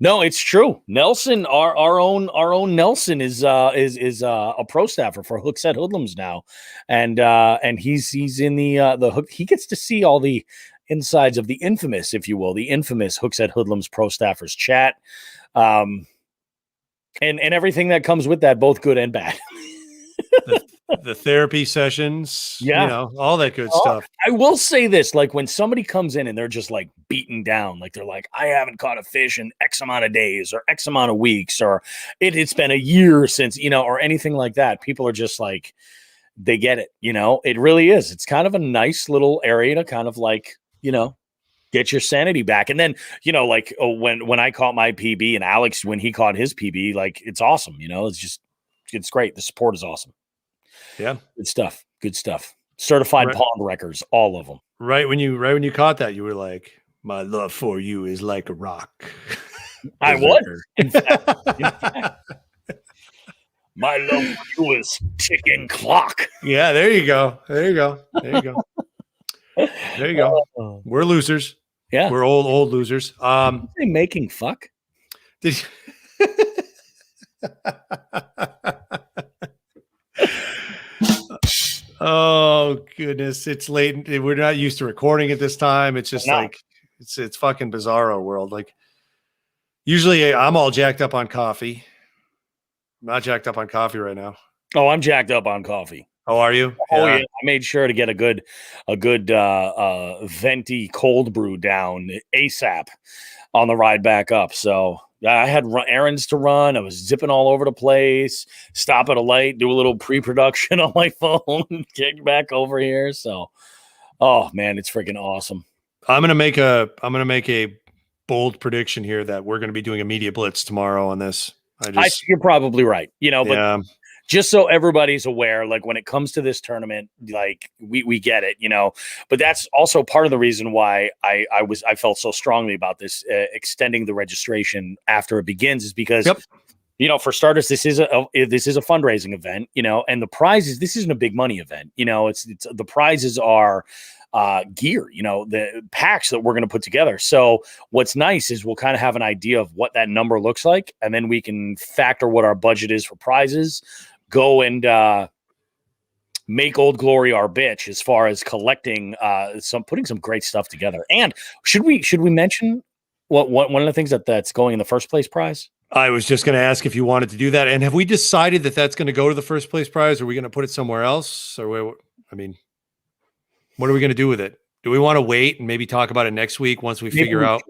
No, it's true. Nelson, our own Nelson is a pro staffer for Hooks at Hoodlums now, and he's in the hook. He gets to see all the insides of the infamous, if you will, the infamous Hooks at Hoodlums pro staffers chat, and everything that comes with that, both good and bad. the therapy sessions, you know, all that good stuff. I will say this, like when somebody comes in and they're just like beaten down, like they're like, I haven't caught a fish in X amount of days or X amount of weeks, or it's been a year since, you know, or anything like that. People are just like, they get it, you know, it really is. It's kind of a nice little area to kind of like, you know, get your sanity back. And then, you know, like when I caught my PB and Alex, when he caught his PB, like it's awesome. You know, it's great. The support is awesome. Yeah. Good stuff. Certified pond wreckers, all of them. Right when you caught that, you were like, my love for you is like a rock. I was. In fact, my love for you is ticking clock. Yeah, there you go. There you go. We're losers. Yeah. We're old losers. They making fuck? Did Oh goodness, it's late. We're not used to recording at this time. It's just like it's fucking bizarro world. Like usually I'm all jacked up on coffee. I'm not jacked up on coffee right now. Oh, I'm jacked up on coffee. How are you? Oh yeah. I made sure to get a good venti cold brew down ASAP on the ride back up. So I had errands to run. I was zipping all over the place, stop at a light, do a little pre-production on my phone, get back over here. So, oh man, it's freaking awesome. I'm gonna make a bold prediction here that we're gonna be doing a media blitz tomorrow on this. You're probably right. You know, but just so everybody's aware, like when it comes to this tournament, like we get it, you know, but that's also part of the reason why I felt so strongly about this extending the registration after it begins is because, you know, for starters, this is a fundraising event, you know, and the prizes, this isn't a big money event, you know, it's the prizes are gear, you know, the packs that we're going to put together. So what's nice is we'll kind of have an idea of what that number looks like, and then we can factor what our budget is for prizes, go and make Old Glory our bitch as far as collecting putting some great stuff together. And should we mention what one of the things that's going in the first place prize? I was just going to ask if you wanted to do that. And have we decided that that's going to go to the first place prize? Or are we going to put it somewhere else? Or I mean, what are we going to do with it? Do we want to wait and maybe talk about it next week once we figure out?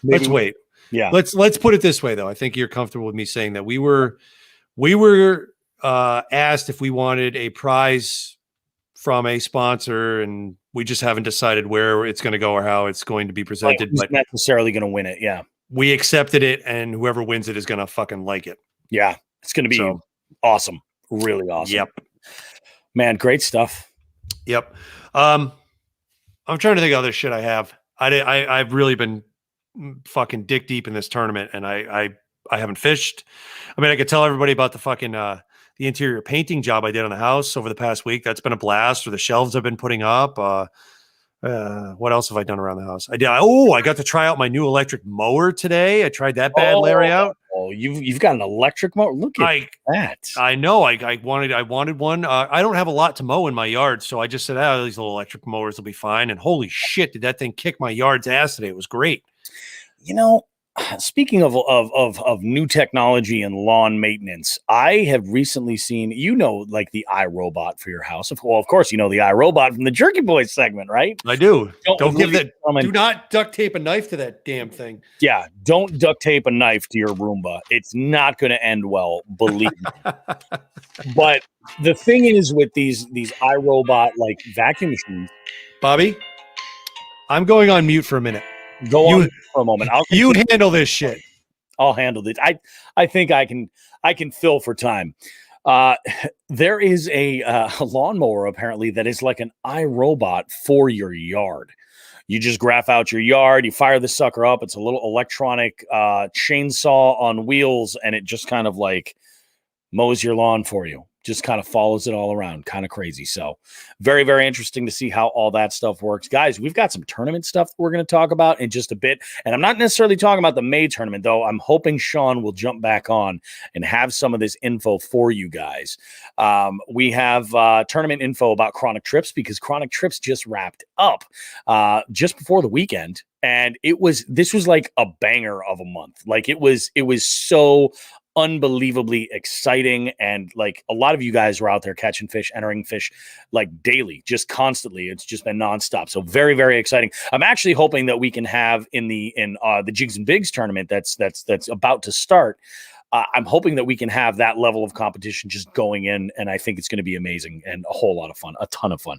Let's wait. Yeah. Let's put it this way, though. I think you're comfortable with me saying that we were asked if we wanted a prize from a sponsor, and we just haven't decided where it's going to go or how it's going to be presented. Who's necessarily going to win it? Yeah. We accepted it, and whoever wins it is going to fucking like it. Yeah. It's going to be awesome. Really awesome. Yep. Man, great stuff. Yep. I'm trying to think of other shit I have. I've really been fucking dick deep in this tournament, and I haven't fished. I mean, I could tell everybody about the fucking the interior painting job I did on the house over the past week. That's been a blast. Or the shelves I've been putting up. What else have I done around the house? I got to try out my new electric mower today. I tried that bad Larry out. Oh, you've got an electric mower. Look at that. I know. I wanted one. I don't have a lot to mow in my yard, so I just said, these little electric mowers will be fine. And holy shit, did that thing kick my yard's ass today? It was great. You know, speaking of new technology and lawn maintenance, I have recently seen, like the iRobot for your house. Well, of course, the iRobot from the Jerky Boys segment, right? I do. Don't give ladies that. and gentlemen, Do not duct tape a knife to that damn thing. Yeah, don't duct tape a knife to your Roomba. It's not going to end well, believe me. But the thing is with these iRobot like vacuum machines, Bobby, I'm going on mute for a minute. go on for a moment. You handle this shit. I'll handle it. I think I can fill for time. There is a lawnmower apparently that is like an iRobot for your yard. You just graph out your yard, you fire the sucker up. It's a little electronic chainsaw on wheels, and it just kind of like mows your lawn for you. Just kind of follows it all around. Kind of crazy. So very, very interesting to see how all that stuff works. Guys, we've got some tournament stuff that we're going to talk about in just a bit. And I'm not necessarily talking about the May tournament, though. I'm hoping Sean will jump back on and have some of this info for you guys. We have tournament info about Chronic Trips because Chronic Trips just wrapped up just before the weekend. And this was like a banger of a month. Like it was so unbelievably exciting, and like a lot of you guys were out there catching fish, entering fish like daily, just constantly. It's just been nonstop. So very, very exciting. I'm actually hoping that we can have in the Jigs and Bigs tournament that's about to start. I'm hoping that we can have that level of competition just going in, and I think it's going to be amazing and a whole lot of fun, a ton of fun.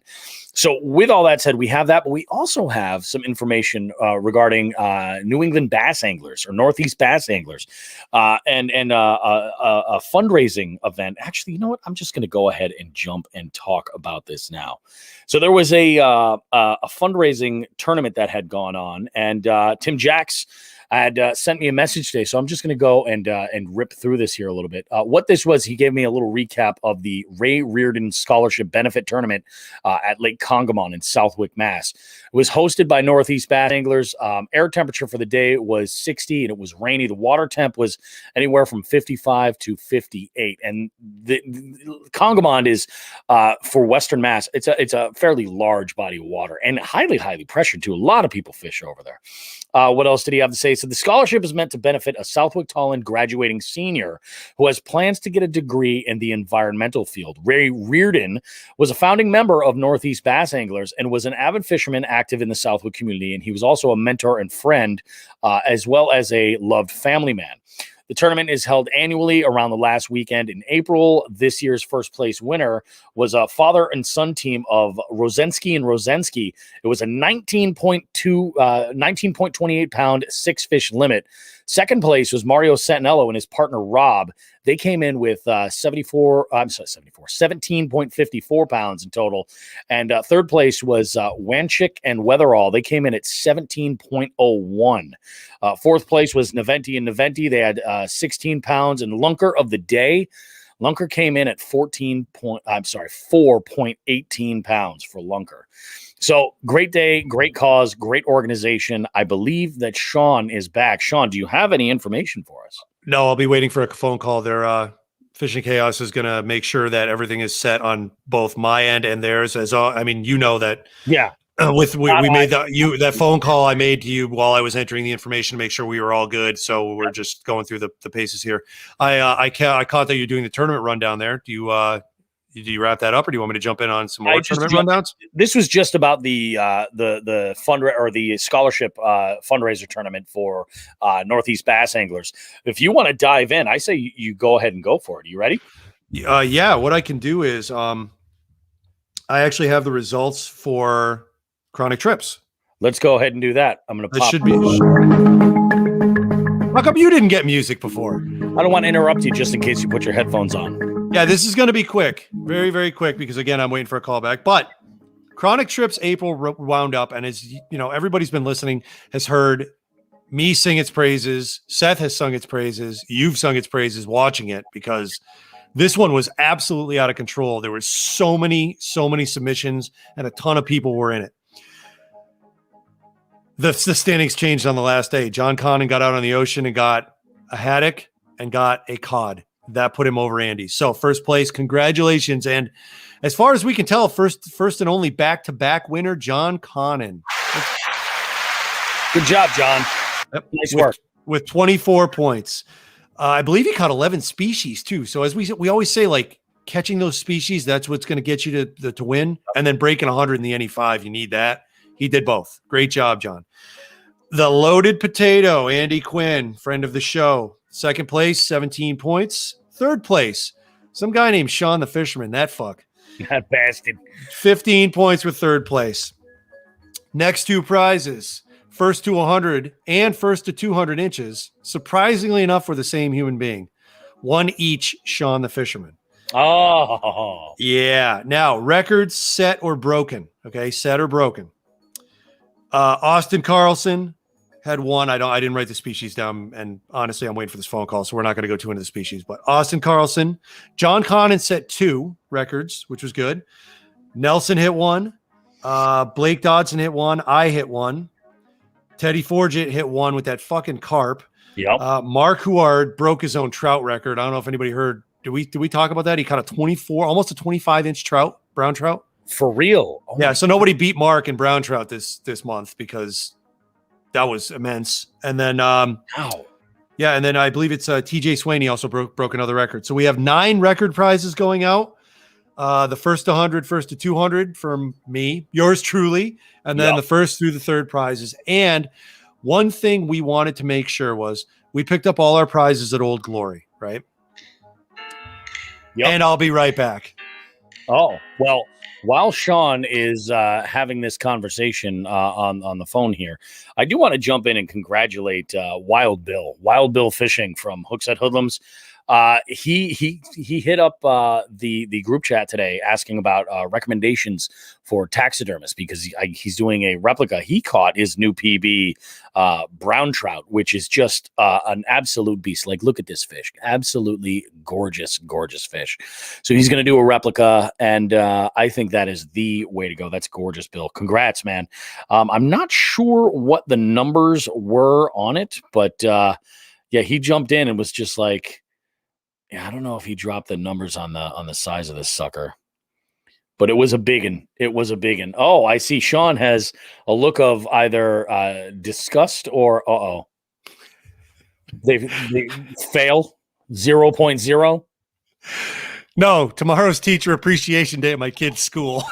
So with all that said, we have that, but we also have some information regarding New England bass anglers or Northeast bass anglers and a fundraising event. Actually, you know what? I'm just going to go ahead and jump and talk about this now. So there was a fundraising tournament that had gone on, and Tim Jacks had sent me a message today, so I'm just going to go and rip through this here a little bit. What this was, he gave me a little recap of the Ray Reardon Scholarship Benefit Tournament at Lake Congamon in Southwick, Mass. It was hosted by Northeast Bass Anglers. Air temperature for the day was 60, and it was rainy. The water temp was anywhere from 55 to 58. And the Congamon is, for Western Mass, it's a fairly large body of water and highly, highly pressured too. A lot of people fish over there. What else did he have to say? So the scholarship is meant to benefit a Southwick Tolland graduating senior who has plans to get a degree in the environmental field. Ray Reardon was a founding member of Northeast Bass Anglers and was an avid fisherman active in the Southwick community. And he was also a mentor and friend, as well as a loved family man. The tournament is held annually around the last weekend in April. This year's first place winner was a father and son team of Rosensky and Rosensky. It was a 19.28 pound 6-fish limit. Second place was Mario Santinello and his partner Rob. They came in with 17.54 pounds in total. And third place was Wanchik and Weatherall. They came in at 17.01. Fourth place was Naventi and Naventi. They had 16 pounds. And Lunker of the day, Lunker came in at 4.18 pounds for Lunker. So great day, great cause, great organization. I believe that Sean is back. Sean, do you have any information for us? No, I'll be waiting for a phone call. Their Fishing Chaos is going to make sure that everything is set on both my end and theirs. You know that. Yeah. We made that phone call I made to you while I was entering the information to make sure we were all good. So we're just going through the paces here. I caught that you're doing the tournament rundown there. Do you wrap that up, or do you want me to jump in on some more tournament rundowns? This was just about the or the scholarship fundraiser tournament for Northeast Bass Anglers. If you want to dive in, I say you go ahead and go for it. Are you ready? Yeah. What I can do is I actually have the results for Chronic Trips. Let's go ahead and do that. I'm going to pop. How come you didn't get music before? I don't want to interrupt you just in case you put your headphones on. Yeah, this is going to be quick. Very, very quick because, again, I'm waiting for a callback. But Chronic Trips April wound up, and as you know, everybody's been listening, has heard me sing its praises. Seth has sung its praises. You've sung its praises watching it because this one was absolutely out of control. There were so many submissions, and a ton of people were in it. The standings changed on the last day. John Connon got out on the ocean and got a haddock and got a cod. That put him over Andy. So first place, congratulations. And as far as we can tell, first and only back-to-back winner, John Connon. Good job, John. Yep. Nice work. with 24 points. I believe he caught 11 species too. So as we always say, like catching those species, that's what's going to get you to win. And then breaking 100 in the NE5, you need that. He did both. Great job, John. The loaded potato, Andy Quinn, friend of the show. Second place, 17 points. Third place, some guy named Sean the Fisherman. That fuck. That bastard. 15 points with third place. Next two prizes, first to 100 and first to 200 inches. Surprisingly enough, for the same human being. One each, Sean the Fisherman. Oh. Yeah. Now, records set or broken. Okay, set or broken. Austin Carlson had one. I didn't write the species down, and honestly, I'm waiting for this phone call, so we're not going to go too into the species. But Austin Carlson, John Connon set 2 records, which was good. Nelson hit 1. Blake Dodson hit 1. I hit 1. Teddy Forget hit 1 with that fucking carp. Yep. Mark Huard broke his own trout record. I don't know if anybody heard. Did we talk about that? He caught a 24, almost a 25-inch trout, brown trout. For real. Oh, yeah. So nobody beat Mark in brown trout this month because that was immense. And then, Wow. yeah. And then I believe it's TJ Swaney also broke another record. So we have 9 record prizes going out. The first to 100, first to 200 from me, yours truly. And then the first through the third prizes. And one thing we wanted to make sure was we picked up all our prizes at Old Glory, right? Yep. And I'll be right back. Oh, well, while Sean is having this conversation on the phone here, I do want to jump in and congratulate Wild Bill Fishing from Hookset Hoodlums. He hit up the group chat today asking about recommendations for taxidermists because he's doing a replica. He caught his new PB brown trout, which is just an absolute beast. Like, look at this fish, absolutely gorgeous fish. So he's going to do a replica, and I think that is the way to go. That's gorgeous, Bill. Congrats, man. I'm not sure what the numbers were on it, but yeah, he jumped in and was just like, yeah, I don't know if he dropped the numbers on the size of this sucker, but it was a big one. It was a big one. Oh, I see. Sean has a look of either disgust or they fail 0.0. No, tomorrow's Teacher Appreciation Day at my kid's school.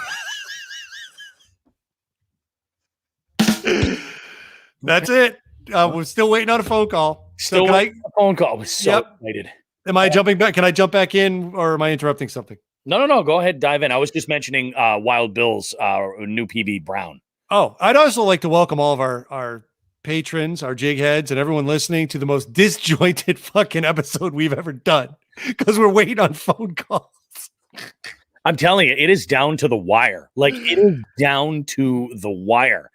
That's it. We're still waiting on a phone call. Still waiting on a phone call. I was so excited. Am I jumping back? Can I jump back in, or am I interrupting something? No. Go ahead, dive in. I was just mentioning Wild Bill's new PB Brown. Oh, I'd also like to welcome all of our patrons, our jig heads, and everyone listening to the most disjointed fucking episode we've ever done because we're waiting on phone calls. I'm telling you, it is down to the wire. Like, it is down to the wire.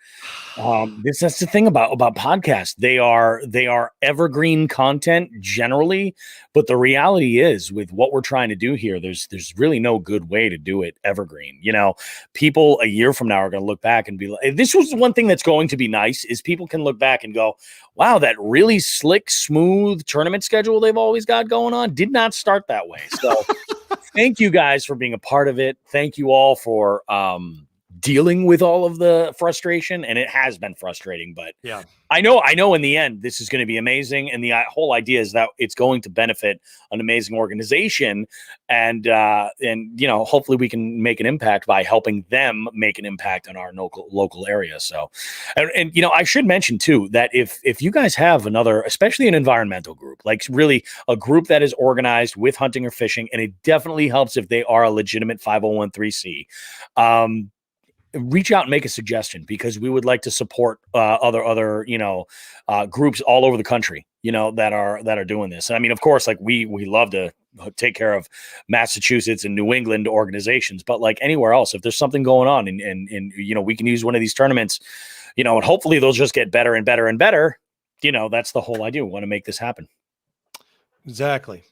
That's the thing about podcasts. They are evergreen content generally, but the reality is with what we're trying to do here, there's really no good way to do it evergreen. You know, people a year from now are going to look back and be like, this was one thing that's going to be nice is people can look back and go, wow, that really slick, smooth tournament schedule they've always got going on did not start that way. So thank you guys for being a part of it. Thank you all for dealing with all of the frustration, and it has been frustrating, but yeah, I know in the end this is going to be amazing, and the whole idea is that it's going to benefit an amazing organization, and you know, hopefully we can make an impact by helping them make an impact on our local area. So and you know, I should mention too that if you guys have another, especially an environmental group, like really a group that is organized with hunting or fishing, and it definitely helps if they are a legitimate 501(c)(3), reach out and make a suggestion, because we would like to support other you know, groups all over the country, you know, that are doing this. I mean, of course, like we love to take care of Massachusetts and New England organizations, but like anywhere else, if there's something going on and you know, we can use one of these tournaments, you know, and hopefully they'll just get better and better and better. You know, that's the whole idea. We want to make this happen. Exactly.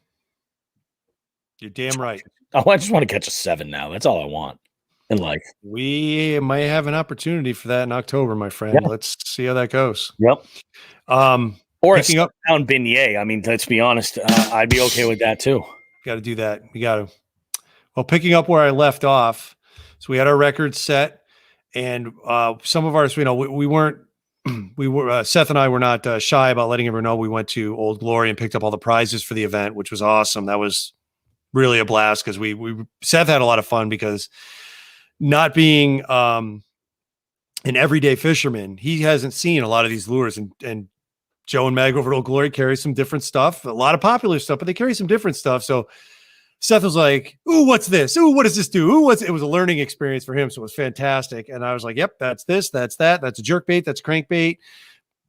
You're damn right. Oh, I just want to catch a 7 now. That's all I want in life. We might have an opportunity for that in October, my friend. Yeah. Let's see how that goes. Yep. Or picking up down beignet. I mean, let's be honest. I'd be okay with that too. Got to do that. We got to. Well, picking up where I left off. So we had our records set, and some of ours, you know, we weren't we were Seth and I were not shy about letting everyone know we went to Old Glory and picked up all the prizes for the event, which was awesome. That was really a blast because we Seth had a lot of fun because not being an everyday fisherman, he hasn't seen a lot of these lures, and Joe and Meg over at Old Glory carry some different stuff, a lot of popular stuff, but they carry some different stuff. So Seth was like, "Ooh, what's this? Ooh, what does this do? Ooh, it was a learning experience for him." So it was fantastic. And I was like, "Yep, that's this, that's that, that's a jerk bait, that's crankbait,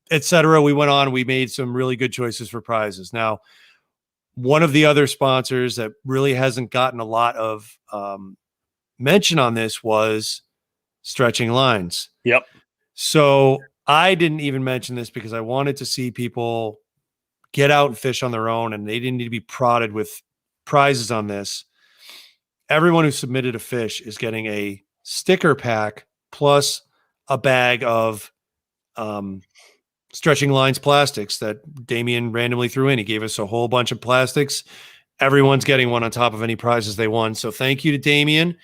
etc." We went on, we made some really good choices for prizes. Now, one of the other sponsors that really hasn't gotten a lot of mention on this was Stretching Lines. Yep. So I didn't even mention this because I wanted to see people get out and fish on their own, and they didn't need to be prodded with prizes on this. Everyone who submitted a fish is getting a sticker pack plus a bag of Stretching Lines plastics that Damien randomly threw in. He gave us a whole bunch of plastics. Everyone's getting one on top of any prizes they won. So thank you to Damien.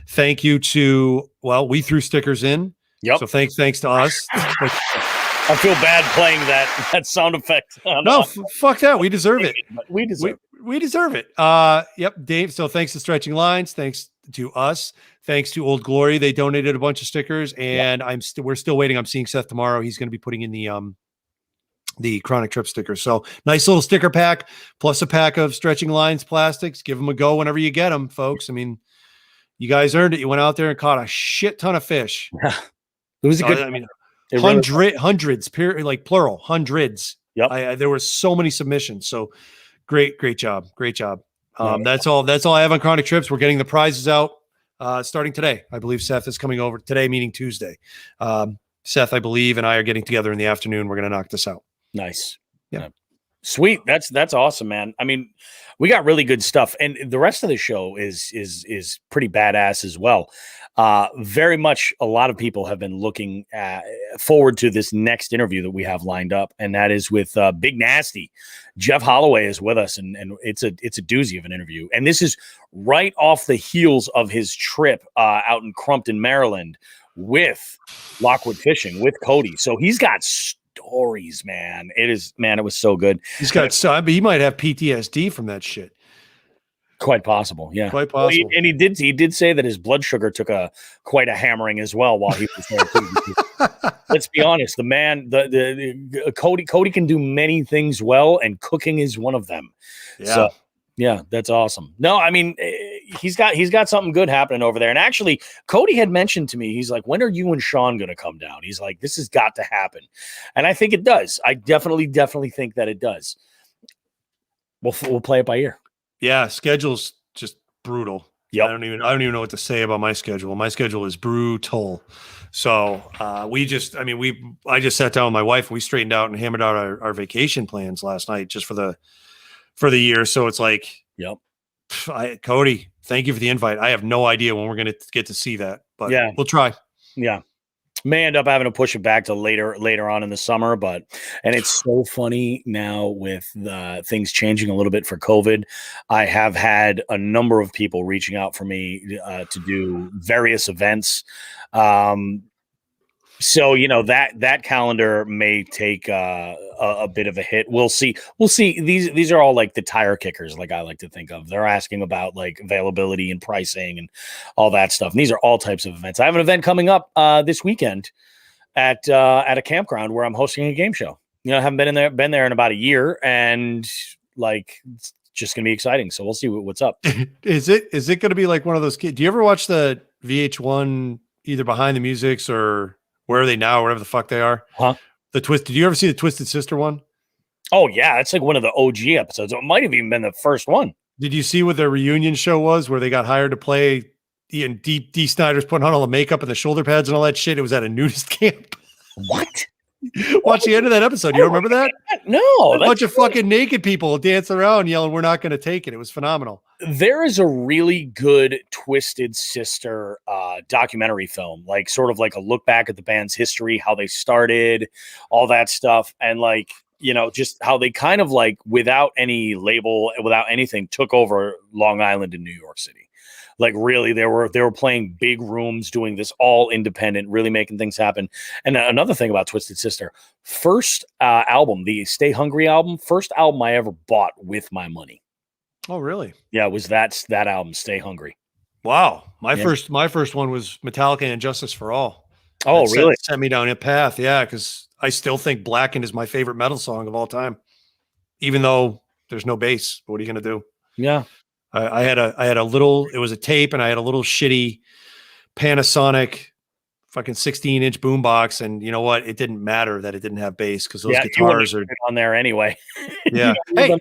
Thank you to, well, we threw stickers in. Yep. So thanks to us. I feel bad playing that sound effect. No, fuck that. We deserve it. We deserve it. We deserve it. Yep, Dave. So thanks to Stretching Lines. Thanks to us. Thanks to Old Glory. They donated a bunch of stickers, and we're still waiting. I'm seeing Seth tomorrow. He's going to be putting in the Chronic Trip stickers. So nice little sticker pack plus a pack of Stretching Lines plastics. Give them a go whenever you get them, folks. I mean, you guys earned it. You went out there and caught a shit ton of fish. It was a good. I mean, hundreds, like plural, hundreds. Yep. There were so many submissions. So great job. That's all I have on Chronic Trips. We're getting the prizes out starting today. I believe Seth is coming over today, meaning Tuesday. Seth, I believe, and I are getting together in the afternoon. We're going to knock this out. Nice. Yeah. Sweet. That's awesome, man. I mean, we got really good stuff, and the rest of the show is pretty badass as well. Very much a lot of people have been looking forward to this next interview that we have lined up, and that is with Big Nasty. Jeff Holloway is with us, and it's a doozy of an interview. And this is right off the heels of his trip out in Crumpton, Maryland with Lockwood Fishing with Cody. So he's got stories, man. It was so good. He's got but he might have PTSD from that shit. Quite possible, yeah. Quite possible. Well, he did say that his blood sugar took quite a hammering as well while he was there. Let's be honest, the man, the Cody can do many things well, and cooking is one of them. Yeah. So, yeah, that's awesome. No, I mean, he's got something good happening over there. And actually, Cody had mentioned to me, he's like, "When are you and Sean going to come down?" He's like, "This has got to happen," and I think it does. I definitely think that it does. We'll play it by ear. Yeah, schedule's just brutal. Yep. I don't even know what to say about my schedule. My schedule is brutal. So I just sat down with my wife and we straightened out and hammered out our vacation plans last night just for the year. So it's like, yep. Cody, thank you for the invite. I have no idea when we're going to get to see that, but yeah, we'll try. Yeah. May end up having to push it back to later on in the summer, and it's so funny now with things changing a little bit for COVID. I have had a number of people reaching out for me to do various events. So, that calendar may take a bit of a hit. We'll see. These are all like the tire kickers, like I like to think of. They're asking about like availability and pricing and all that stuff. And these are all types of events. I have an event coming up this weekend at a campground where I'm hosting a game show. I haven't been there in about a year, and like it's just gonna be exciting. So we'll see what's up. Is it going to be like one of those kids? Do you ever watch the VH1 either Behind the Musics or Where Are They Now, whatever the fuck they are? Huh? Did you ever see the Twisted Sister one? Oh yeah, it's like one of the OG episodes. It might have even been the first one. Did you see what their reunion show was, where they got hired to play? Ian D. Snyder's putting on all the makeup and the shoulder pads and all that shit. It was at a nudist camp. What? Watch the end of that episode. You remember that? No. A bunch of fucking naked people dancing around yelling, "We're not going to take it." It was phenomenal. There is a really good Twisted Sister documentary film, like sort of like a look back at the band's history, how they started, all that stuff. And like, just how they kind of like without any label, without anything, took over Long Island and New York City. Like really, they were playing big rooms, doing this all independent, really making things happen. And another thing about Twisted Sister, first album, the Stay Hungry album, first album I ever bought with my money. Oh, really? Yeah, it was that album, Stay Hungry. Wow. My first one was Metallica and Justice for All. Oh, that really? Sent me down a path. Yeah, because I still think Blackened is my favorite metal song of all time, even though there's no bass. What are you gonna do? Yeah. I had a little. It was a tape, and I had a little shitty Panasonic fucking 16-inch boombox, and you know what? It didn't matter that it didn't have bass because those guitars are on there anyway. Yeah. Hey,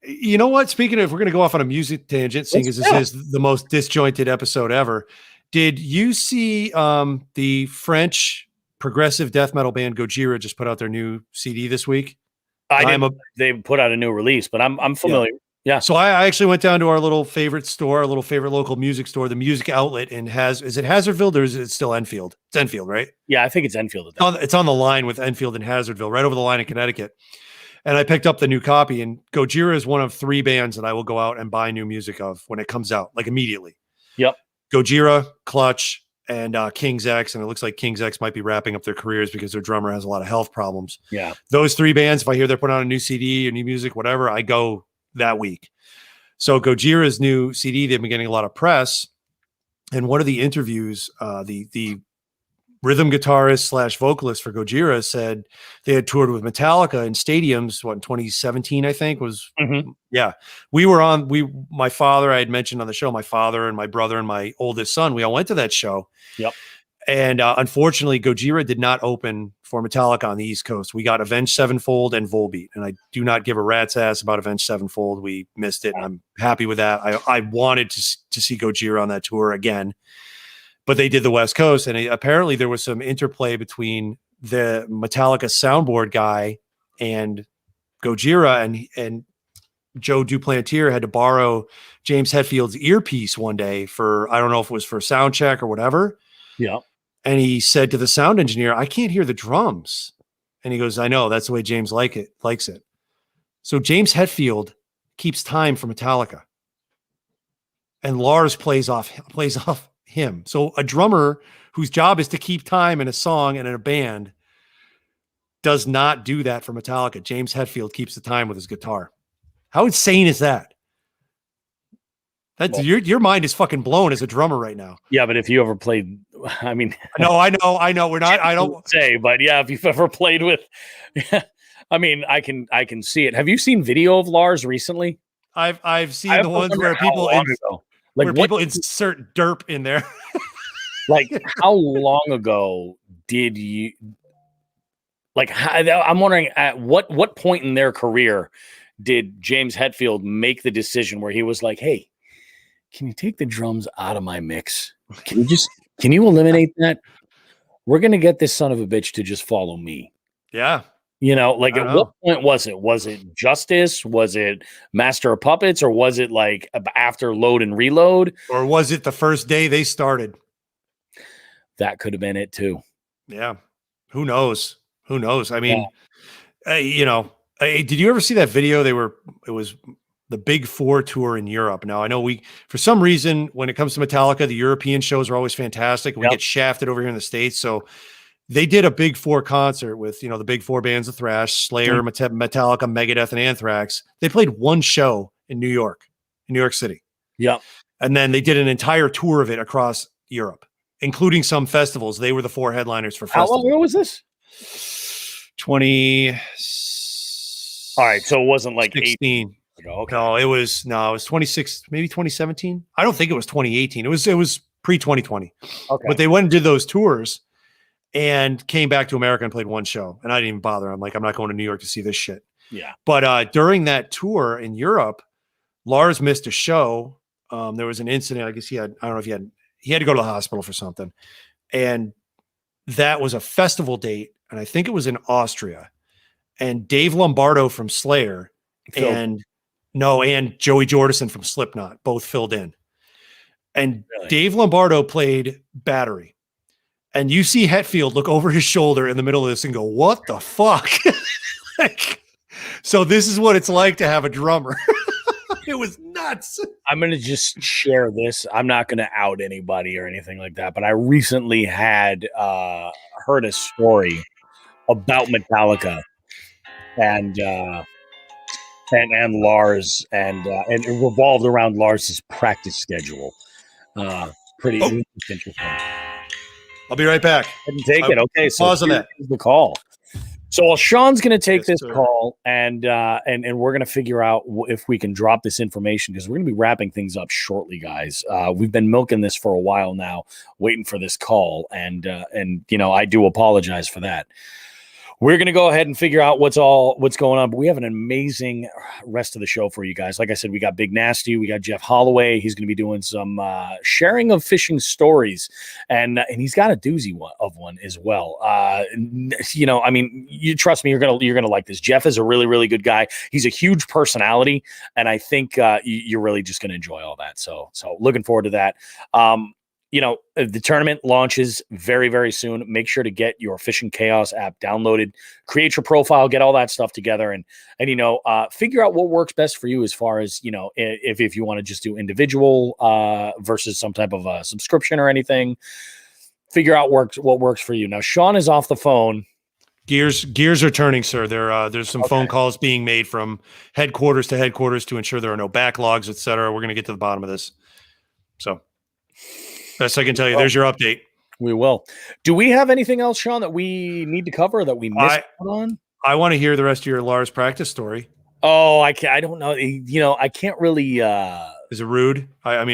you know what? Speaking of, we're going to go off on a music tangent, seeing as this is the most disjointed episode ever. Did you see the French progressive death metal band Gojira just put out their new CD this week? They put out a new release, but I'm familiar. Yeah. So I actually went down to our little favorite store, our little favorite local music store, the Music Outlet is it Hazardville or is it still Enfield? It's Enfield, right? Yeah, I think it's Enfield. It's on the line with Enfield and Hazardville, right over the line in Connecticut. And I picked up the new copy, and Gojira is one of 3 bands that I will go out and buy new music of when it comes out, like immediately. Yep. Gojira, Clutch, and King's X, and it looks like King's X might be wrapping up their careers because their drummer has a lot of health problems. Yeah. Those 3 bands, if I hear they're putting out a new CD or new music, whatever, I go that week. So Gojira's new CD, they've been getting a lot of press. And one of the interviews, the rhythm guitarist / vocalist for Gojira said they had toured with Metallica in stadiums, in 2017, I think was. Mm-hmm. Yeah. My father, I had mentioned on the show, my father and my brother and my oldest son, we all went to that show. Yep. And unfortunately, Gojira did not open for Metallica on the East Coast. We got Avenged Sevenfold and Volbeat, and I do not give a rat's ass about Avenged Sevenfold. We missed it, and I'm happy with that. I wanted to see Gojira on that tour again, but they did the West Coast, and apparently there was some interplay between the Metallica soundboard guy and Gojira, and Joe Duplantier had to borrow James Hetfield's earpiece one day for, I don't know if it was for sound check or whatever. Yeah. And he said to the sound engineer, I can't hear the drums. And he goes, I know, that's the way James likes it. So James Hetfield keeps time for Metallica. And Lars plays off him. So a drummer whose job is to keep time in a song and in a band does not do that for Metallica. James Hetfield keeps the time with his guitar. How insane is that? That's your mind is fucking blown as a drummer right now. Yeah, but if you ever played, I mean, no, I know. We're not. I don't say, but yeah, if you've ever played with, I mean, I can see it. Have you seen video of Lars recently? I've seen the ones where people people insert derp in there. Like, how long ago did you? Like, I'm wondering at what point in their career did James Hetfield make the decision where he was like, hey, can you take the drums out of my mix? Can you eliminate that? We're going to get this son of a bitch to just follow me. Yeah. You know, like at what point was it? Was it Justice? Was it Master of Puppets? Or was it like after Load and Reload? Or was it the first day they started? That could have been it too. Yeah. Who knows? I mean, did you ever see that video? It was the Big Four tour in Europe. Now, I know for some reason, when it comes to Metallica, the European shows are always fantastic. We get shafted over here in the States. So they did a Big Four concert with, the Big Four bands of thrash, Slayer, Metallica, Megadeth, and Anthrax. They played one show in New York City. Yeah. And then they did an entire tour of it across Europe, including some festivals. They were the 4 headliners for festivals. How long ago was this? 20. All right. So it wasn't like 16. Okay. No, it was 26, maybe 2017. I don't think it was 2018. It was pre-2020. Okay. But they went and did those tours and came back to America and played one show. And I didn't even bother. I'm like, I'm not going to New York to see this shit. Yeah. But during that tour in Europe, Lars missed a show. There was an incident. I guess he had to go to the hospital for something. And that was a festival date. And I think it was in Austria. And Dave Lombardo from Slayer and Joey Jordison from Slipknot both filled in. And really? Dave Lombardo played Battery. And you see Hetfield look over his shoulder in the middle of this and go, what the fuck? So this is what it's like to have a drummer. It was nuts. nuts. I'm going to just share this. I'm not going to out anybody or anything like that, but I recently had heard a story about Metallica and Lars and it revolved around Lars's practice schedule. Pretty interesting. I'll be right back. Didn't take it. Okay, so pause on that. here's the call. So Sean's going to take Yes, this sir. call, and we're going to figure out if we can drop this information because we're going to be wrapping things up shortly, guys. We've been milking this for a while now, waiting for this call, and I do apologize for that. We're going to go ahead and figure out what's going on, but we have an amazing rest of the show for you guys. Like I said, we got Big Nasty, we got Jeff Holloway. He's going to be doing some sharing of fishing stories, and he's got a doozy of one as well. You trust me, you're gonna like this. Jeff is a really, really good guy. He's a huge personality, and I think you're really just going to enjoy all that. So looking forward to that. The tournament launches very, very soon. Make sure to get your Fishing Chaos app downloaded, create your profile, get all that stuff together, and figure out what works best for you as far as, if you want to just do individual versus some type of subscription or anything. Figure out what works for you. Now, Sean is off the phone. Gears are turning, sir. There's some phone calls being made from headquarters to headquarters to ensure there are no backlogs, et cetera. We're going to get to the bottom of this. So best I can tell you, there's your update. We will. Do we have anything else, Sean, that we need to cover that we missed on? I want to hear the rest of your Lars practice story. Oh, I don't know. I can't really. Is it rude? I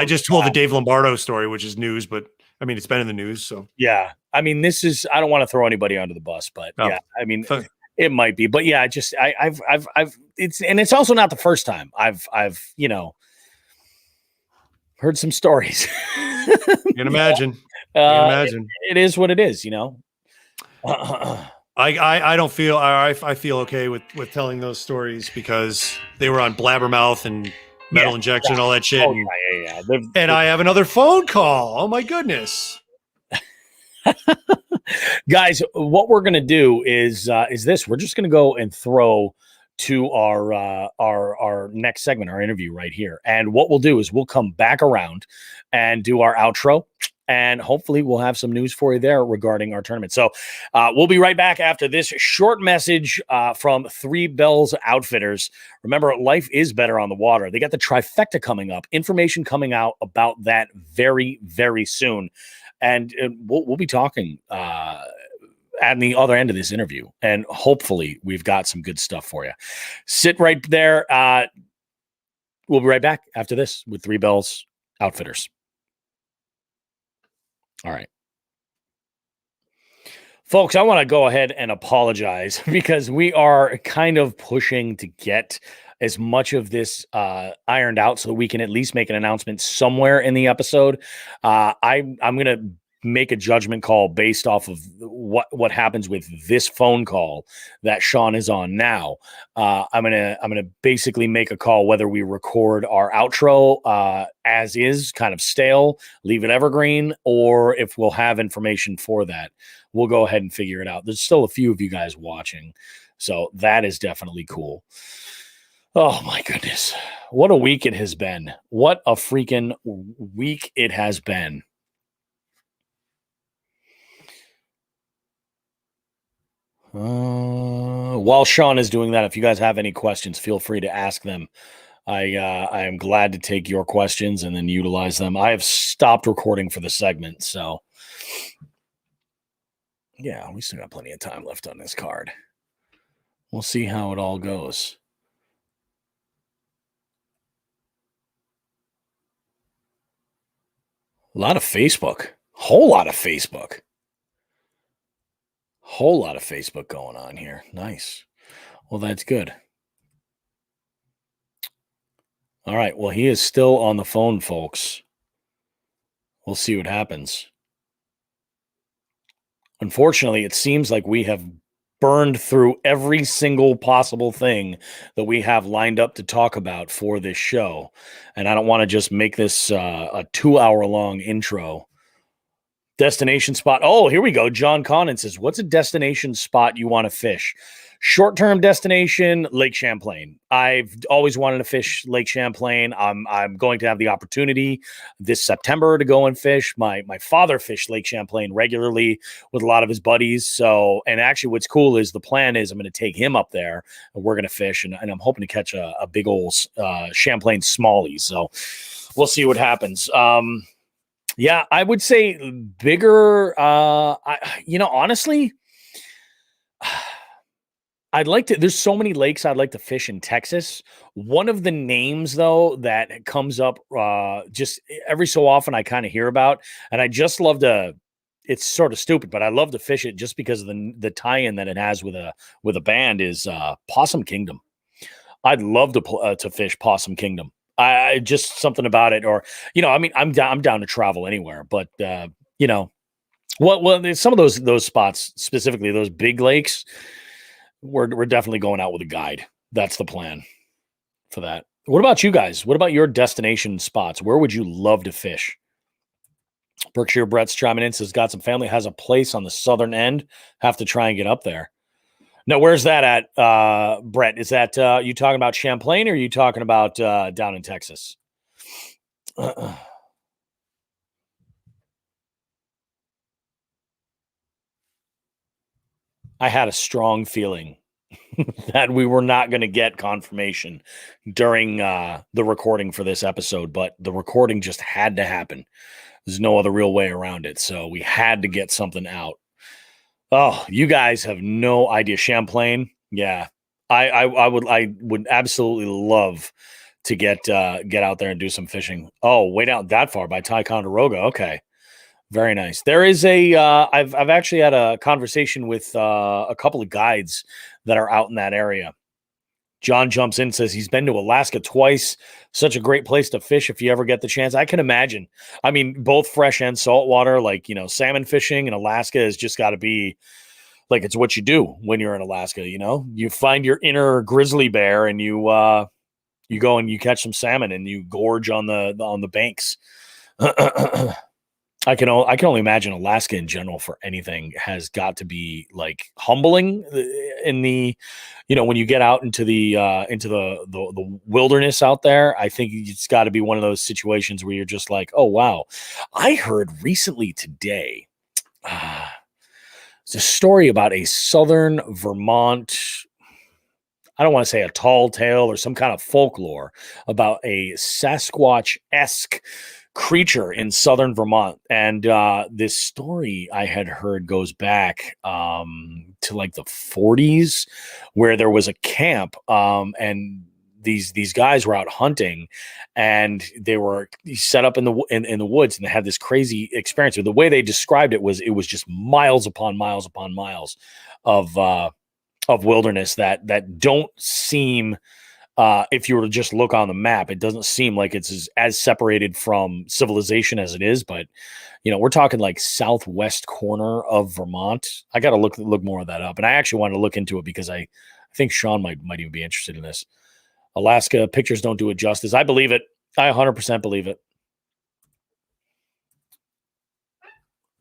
just told the Dave Lombardo story, which is news, but it's been in the news. So yeah, I don't want to throw anybody under the bus, but it might be. But yeah, it's also not the first time I've heard some stories. You can imagine. It is what it is, I don't feel I feel okay with telling those stories because they were on Blabbermouth and Metal Injection and all that shit. Oh, yeah. And I have another phone call. Oh my goodness. Guys, what we're gonna do is this. We're just gonna go and throw to our next segment, our interview right here. And what we'll do is we'll come back around and do our outro. And hopefully we'll have some news for you there regarding our tournament. So we'll be right back after this short message from Three Bells Outfitters. Remember, life is better on the water. They got the trifecta coming up. Information coming out about that very, very soon. And we'll be talking at the other end of this interview. And hopefully we've got some good stuff for you. Sit right there. We'll be right back after this with Three Bells Outfitters. All right. Folks, I want to go ahead and apologize because we are kind of pushing to get as much of this ironed out so that we can at least make an announcement somewhere in the episode. I'm going to make a judgment call based off of what happens with this phone call that Sean is on now. I'm gonna basically make a call whether we record our outro as is, kind of stale, leave it evergreen, or if we'll have information for that. We'll go ahead and figure it out. There's still a few of you guys watching, so that is definitely cool. Oh my goodness, what a week it has been! What a freaking week it has been. While Sean is doing that, if you guys have any questions, feel free to ask them. I am glad to take your questions and then utilize them. I have stopped recording for the segment, so yeah, we still got plenty of time left on this card. We'll see how it all goes. A lot of Facebook. Whole lot of Facebook. Whole lot of Facebook going on here. Nice. Well, that's good. All right. Well, he is still on the phone, folks. We'll see what happens. Unfortunately, it seems like we have burned through every single possible thing that we have lined up to talk about for this show. And I don't want to just make this a 2-hour-long intro. Destination spot. Oh, here we go. John Connon says, what's a destination spot you want to fish? Short-term destination, Lake Champlain. I've always wanted to fish Lake Champlain. I'm going to have the opportunity this September to go and fish. My father fished Lake Champlain regularly with a lot of his buddies. So, and actually what's cool is the plan is I'm going to take him up there and we're going to fish, and I'm hoping to catch a big old Champlain smallie. So we'll see what happens. Yeah, I would say bigger, honestly, I'd like to. There's so many lakes I'd like to fish in Texas. One of the names, though, that comes up just every so often, I kind of hear about, and I just love to. It's sort of stupid, but I love to fish it just because of the tie-in that it has with a band is Possum Kingdom. I'd love to fish Possum Kingdom. I just something about it, or I mean, I'm down to travel anywhere, but well, some of those spots specifically, those big lakes. We're definitely going out with a guide. That's the plan for that. What about you guys? What about your destination spots? Where would you love to fish? Berkshire Brett's chiming in, says got some family, has a place on the southern end. Have to try and get up there. Now, where's that at, Brett? Is that you talking about Champlain, or are you talking about down in Texas? I had a strong feeling that we were not going to get confirmation during the recording for this episode, but the recording just had to happen. There's no other real way around it. So we had to get something out. Oh, you guys have no idea. Champlain. Yeah. I would absolutely love to get out there and do some fishing. Oh, way down that far by Ticonderoga. Okay. Very nice. There is I've actually had a conversation with a couple of guides that are out in that area. John jumps in, says he's been to Alaska twice. Such a great place to fish if you ever get the chance. I can imagine. I mean, both fresh and saltwater, like, salmon fishing in Alaska has just got to be like, it's what you do when you're in Alaska. You find your inner grizzly bear and you go and you catch some salmon and you gorge on the banks. I can only imagine Alaska in general for anything has got to be like humbling in the, when you get out into the wilderness out there. I think it's got to be one of those situations where you're just like, oh wow. I heard recently today, it's a story about a southern Vermont. I don't want to say a tall tale or some kind of folklore about a Sasquatch-esque creature in southern Vermont. And this story I had heard goes back to like the 40s, where there was a camp and these guys were out hunting and they were set up in the woods, and they had this crazy experience. The way they described it was just miles upon miles upon miles of wilderness that don't seem, if you were to just look on the map, it doesn't seem like it's as separated from civilization as it is. But, we're talking like southwest corner of Vermont. I got to look more of that up. And I actually wanted to look into it because I think Sean might even be interested in this. Alaska, pictures don't do it justice. I believe it. I 100% believe it.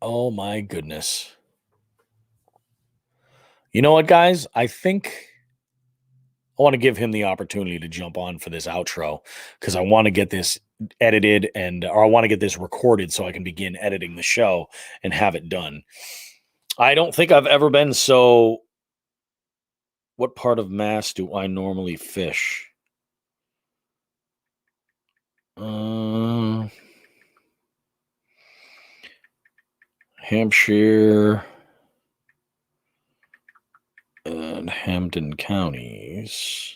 Oh my goodness. You know what, guys? I think I want to give him the opportunity to jump on for this outro because I want to get this edited or I want to get this recorded so I can begin editing the show and have it done. I don't think I've ever been so. What part of Mass do I normally fish? Hampshire and Hampton counties.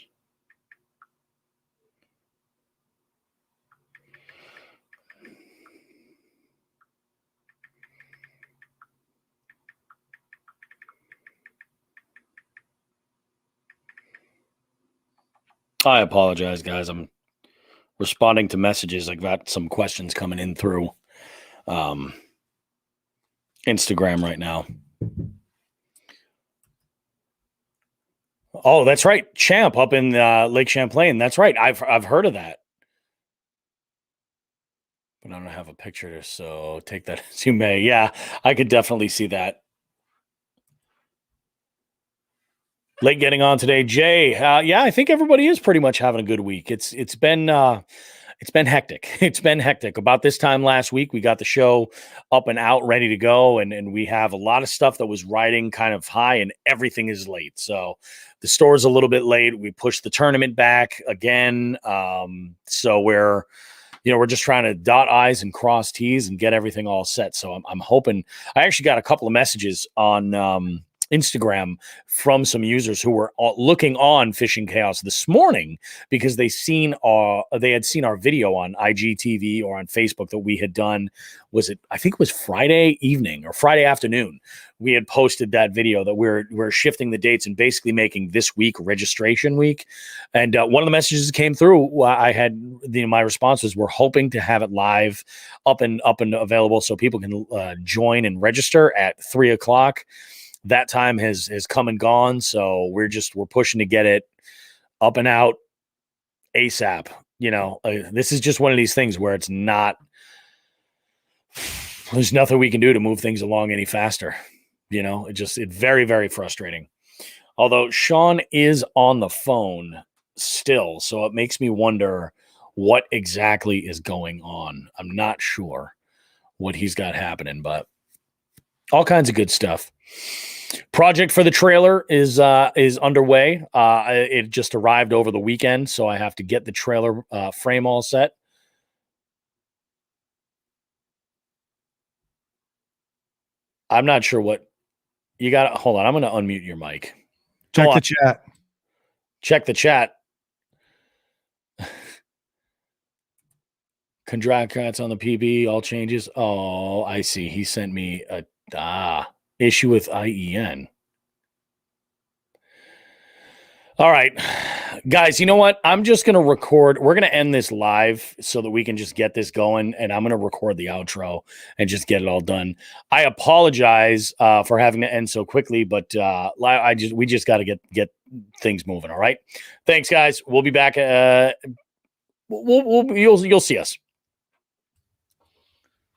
I apologize, guys. I'm responding to messages. I got some questions coming in through Instagram right now. Oh, that's right. Champ up in Lake Champlain. That's right. I've heard of that. But I don't have a picture, so take that as you may. Yeah, I could definitely see that. Late getting on today, Jay. Yeah, I think everybody is pretty much having a good week. It's been hectic. It's been hectic. About this time last week, we got the show up and out, ready to go, and we have a lot of stuff that was riding kind of high, and everything is late. So the store's a little bit late. We pushed the tournament back again. So we're just trying to dot I's and cross T's and get everything all set. So I'm hoping. I actually got a couple of messages on Instagram from some users who were looking on Fishing Chaos this morning because they had seen our video on IGTV or on Facebook that we had done. I think it was Friday evening or Friday afternoon. We had posted that video that we're shifting the dates and basically making this week registration week. And one of the messages that came through, I had my response was, we're hoping to have it live up and available so people can join and register at 3:00. That time has come and gone, so we're pushing to get it up and out ASAP. This is just one of these things where it's not. There's nothing we can do to move things along any faster. It's very, very frustrating. Although Sean is on the phone still, so it makes me wonder what exactly is going on. I'm not sure what he's got happening, but all kinds of good stuff. Project for the trailer is underway. It just arrived over the weekend, so I have to get the trailer frame all set. I'm not sure what you got. Hold on, I'm going to unmute your mic. Check the chat. Check the chat. Contracts on the PB, all changes. Oh, I see. He sent me a issue with IEN. All right, guys, you know what? I'm just going to record. We're going to end this live so that we can just get this going, and I'm going to record the outro and just get it all done. I apologize for having to end so quickly, but we just got to get things moving. All right. Thanks, guys. We'll be back. You'll see us.